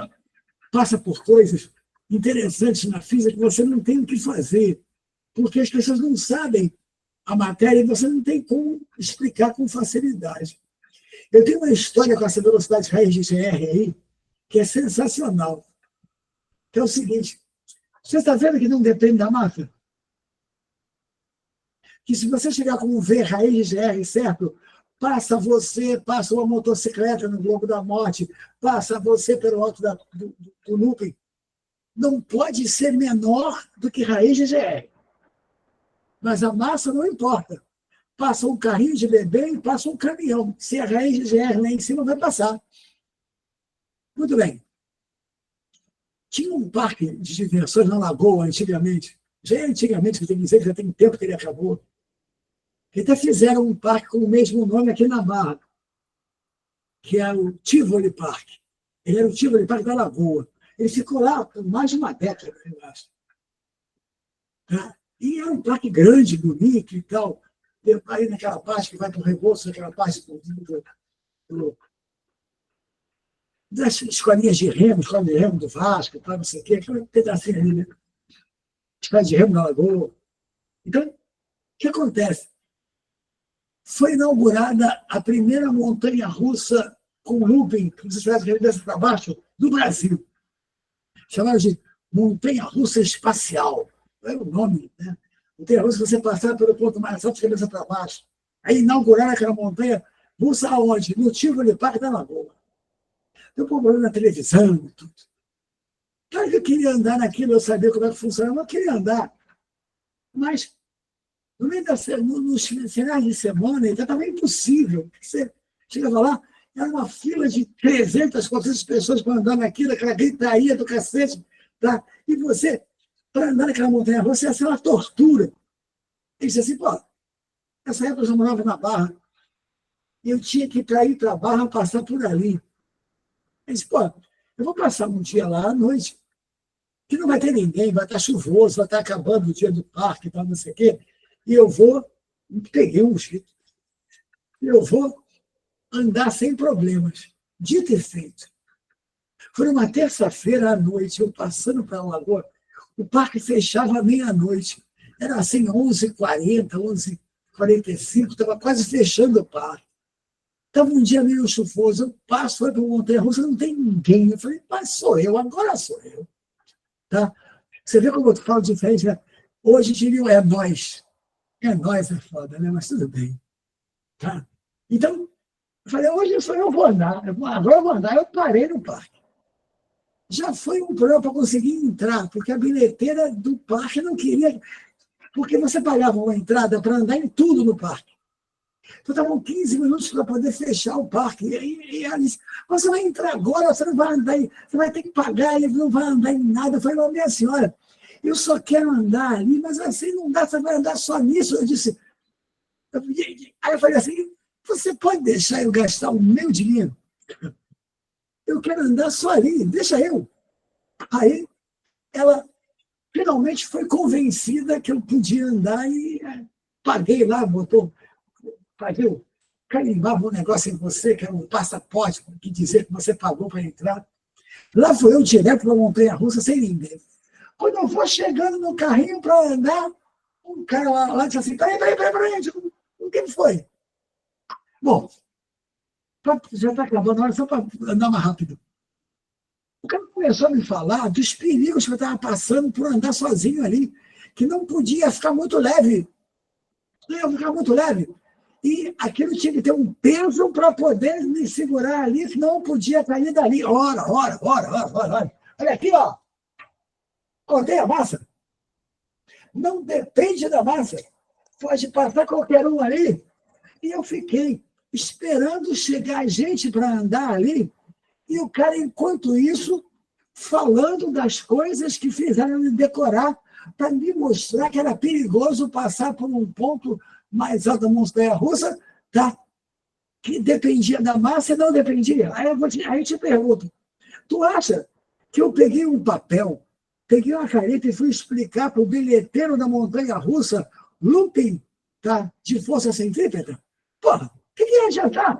passa por coisas interessantes na física que você não tem o que fazer, porque as pessoas não sabem a matéria e você não tem como explicar com facilidade. Eu tenho uma história com essa velocidade raiz de GR aí, que é sensacional. Que é o seguinte, você está vendo que não depende da massa? Que se você chegar com um V raiz de GR, certo? passa uma motocicleta no Globo da Morte, passa você pelo alto do looping. Não pode ser menor do que raiz de GR. Mas a massa não importa. Passa um carrinho de bebê e passa um caminhão. Se a raiz de GR lá em cima, vai passar. Muito bem. Tinha um parque de diversões na Lagoa, antigamente. Já é antigamente, que eu tenho que dizer que já tem tempo que ele acabou. E até fizeram um parque com o mesmo nome aqui na Barra, que é o Tivoli Park. Ele era o Tivoli Park da Lagoa. Ele ficou lá por mais de uma década, eu acho. Tá? E era um parque grande, bonito e tal. Aí naquela parte que vai para o Rebouças, naquela parte das escolinhas de remo, escola de remo do Vasco, tal, não sei o quê, aquele pedacinho ali, né? Escola de remo na Lagoa. Então, o que acontece? Foi inaugurada a primeira montanha-russa com looping, que você faz de cabeça para baixo, do Brasil. Chamaram de montanha-russa espacial. Era o nome, né? Montanha-russa, você passava pelo ponto mais alto de cabeça para baixo. Aí inauguraram aquela montanha-russa aonde? No Tivoli Parque da Lagoa. Eu povo na televisão e tudo. Claro que eu queria andar naquilo, eu sabia como é que funcionava, eu queria andar. Mas, no meio nos finais de semana, então estava impossível. Você chegava lá, era uma fila de 300, 400 pessoas para andar naquilo, aquela gritaria do cacete. Tá? E você, para andar naquela montanha-russa, ia ser uma tortura. Ele disse assim, pô, nessa época eu já morava na Barra, e eu tinha que ir para a Barra passar por ali. Ele disse, pô, eu vou passar um dia lá à noite, que não vai ter ninguém, vai estar chuvoso, vai estar acabando o dia do parque, tal, não sei o quê, e eu vou, peguei um jeito, eu vou andar sem problemas. Dito e feito. Foi uma terça-feira à noite, eu passando para a Lagoa, o parque fechava à meia-noite. Era assim, 11h40, 11h45, estava quase fechando o parque. Estava um dia meio chuvoso, eu passo, foi para o Montanha-Russa, não tem ninguém. Eu falei, mas sou eu, agora sou eu. Tá? Você vê como eu falo diferente, né? Hoje diriam, é nós. É nós, é foda, né? Mas tudo bem. Tá? Então, eu falei, hoje sou eu, vou andar. Agora eu vou andar. Eu parei no parque. Já foi um problema para conseguir entrar, porque a bilheteira do parque não queria, porque você pagava uma entrada para andar em tudo no parque. Então, estavam 15 minutos para poder fechar o parque. E ela disse, você vai entrar agora, você não vai andar, você vai ter que pagar, ele não vai andar em nada. Eu falei, minha senhora, eu só quero andar ali, mas assim não dá, você vai andar só nisso. Eu disse, aí eu falei assim, você pode deixar eu gastar o meu dinheiro? Eu quero andar só ali, deixa eu. Aí ela finalmente foi convencida que eu podia andar e paguei lá, paguei, carimbava um negócio em você, que era um passaporte, que dizia que você pagou para entrar. Lá fui eu direto para a montanha-russa, sem ninguém. Quando eu vou chegando no carrinho para andar, um cara lá disse assim, peraí, o que foi? Bom, já está acabando a hora, só para andar mais rápido. O cara começou a me falar dos perigos que eu estava passando por andar sozinho ali, que não podia ficar muito leve. Não ia ficar muito leve. E aquilo tinha que ter um peso para poder me segurar ali, senão não podia cair dali. Ora. Olha aqui, ó. Cortei a massa. Não depende da massa. Pode passar qualquer um ali. E eu fiquei esperando chegar gente para andar ali. E o cara, enquanto isso, falando das coisas que fizeram me decorar para me mostrar que era perigoso passar por um ponto mais alto da montanha-russa, tá? Que dependia da massa e não dependia. Aí eu te pergunto, tu acha que eu peguei um papel, peguei uma caneta e fui explicar para o bilheteiro da montanha-russa looping, tá? De força centrípeta? Porra, o que ia adiantar?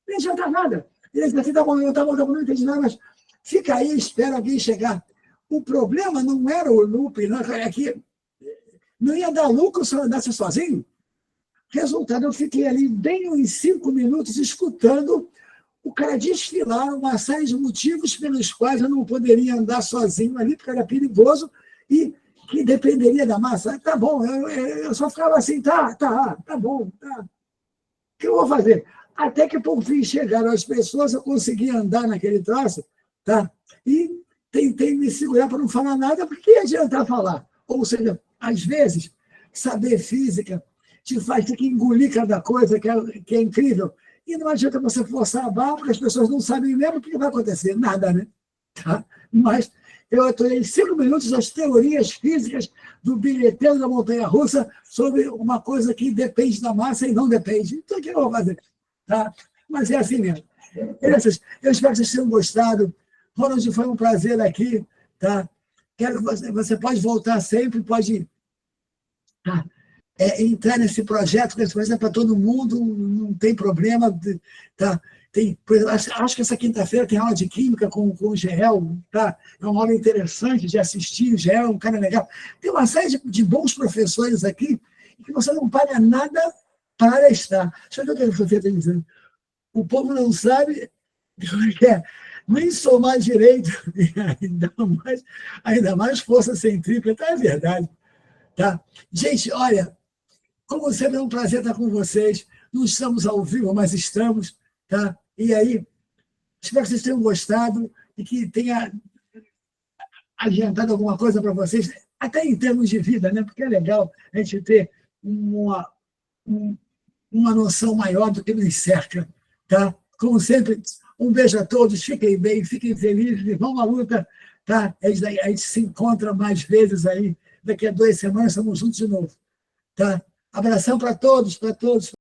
Não ia adiantar nada. Ele disse assim, tá bom, não entendi nada, mas fica aí, espera alguém chegar. O problema não era o looping, não, é que não ia dar lucro se eu andasse sozinho. Resultado, eu fiquei ali bem uns 5 minutos escutando o cara desfilar uma série de motivos pelos quais eu não poderia andar sozinho ali, porque era perigoso e que dependeria da massa. Tá bom, eu só ficava assim, tá bom, tá. que eu vou fazer? Até que, por fim, chegaram as pessoas, eu consegui andar naquele troço, tá? E tentei me segurar para não falar nada, porque ia adiantar falar. Ou seja, às vezes, saber física te faz ter que engolir cada coisa que é incrível. E não adianta você forçar a barra, porque as pessoas não sabem mesmo o que vai acontecer. Nada, né? Tá? Mas eu atuei 5 minutos as teorias físicas do bilheteiro da montanha-russa sobre uma coisa que depende da massa e não depende. Então, o que eu vou fazer? Tá? Mas é assim mesmo. Eu espero que vocês tenham gostado. Ronald, foi um prazer aqui. Tá? Quero que você pode voltar sempre, pode tá? Entrar nesse projeto, que esse projeto é para todo mundo, não tem problema. Tá? Acho que essa quinta-feira tem aula de química com o Geel, tá? É uma aula interessante de assistir, o Geel é um cara legal. Tem uma série de bons professores aqui que você não paga nada para estar. Deixa eu ver o que a professora está dizendo. O povo não sabe nem somar direito, ainda mais força centrípeta, é verdade. Tá? Gente, olha, como sempre é um prazer estar com vocês. Não estamos ao vivo, mas estamos. Tá? E aí, espero que vocês tenham gostado e que tenha adiantado alguma coisa para vocês, até em termos de vida, né? Porque é legal a gente ter uma noção maior do que nos cerca. Tá? Como sempre, um beijo a todos, fiquem bem, fiquem felizes e vamos à luta. Tá? A gente se encontra mais vezes aí. Daqui a 2 semanas estamos juntos de novo. Tá? Abração para todos, para todos.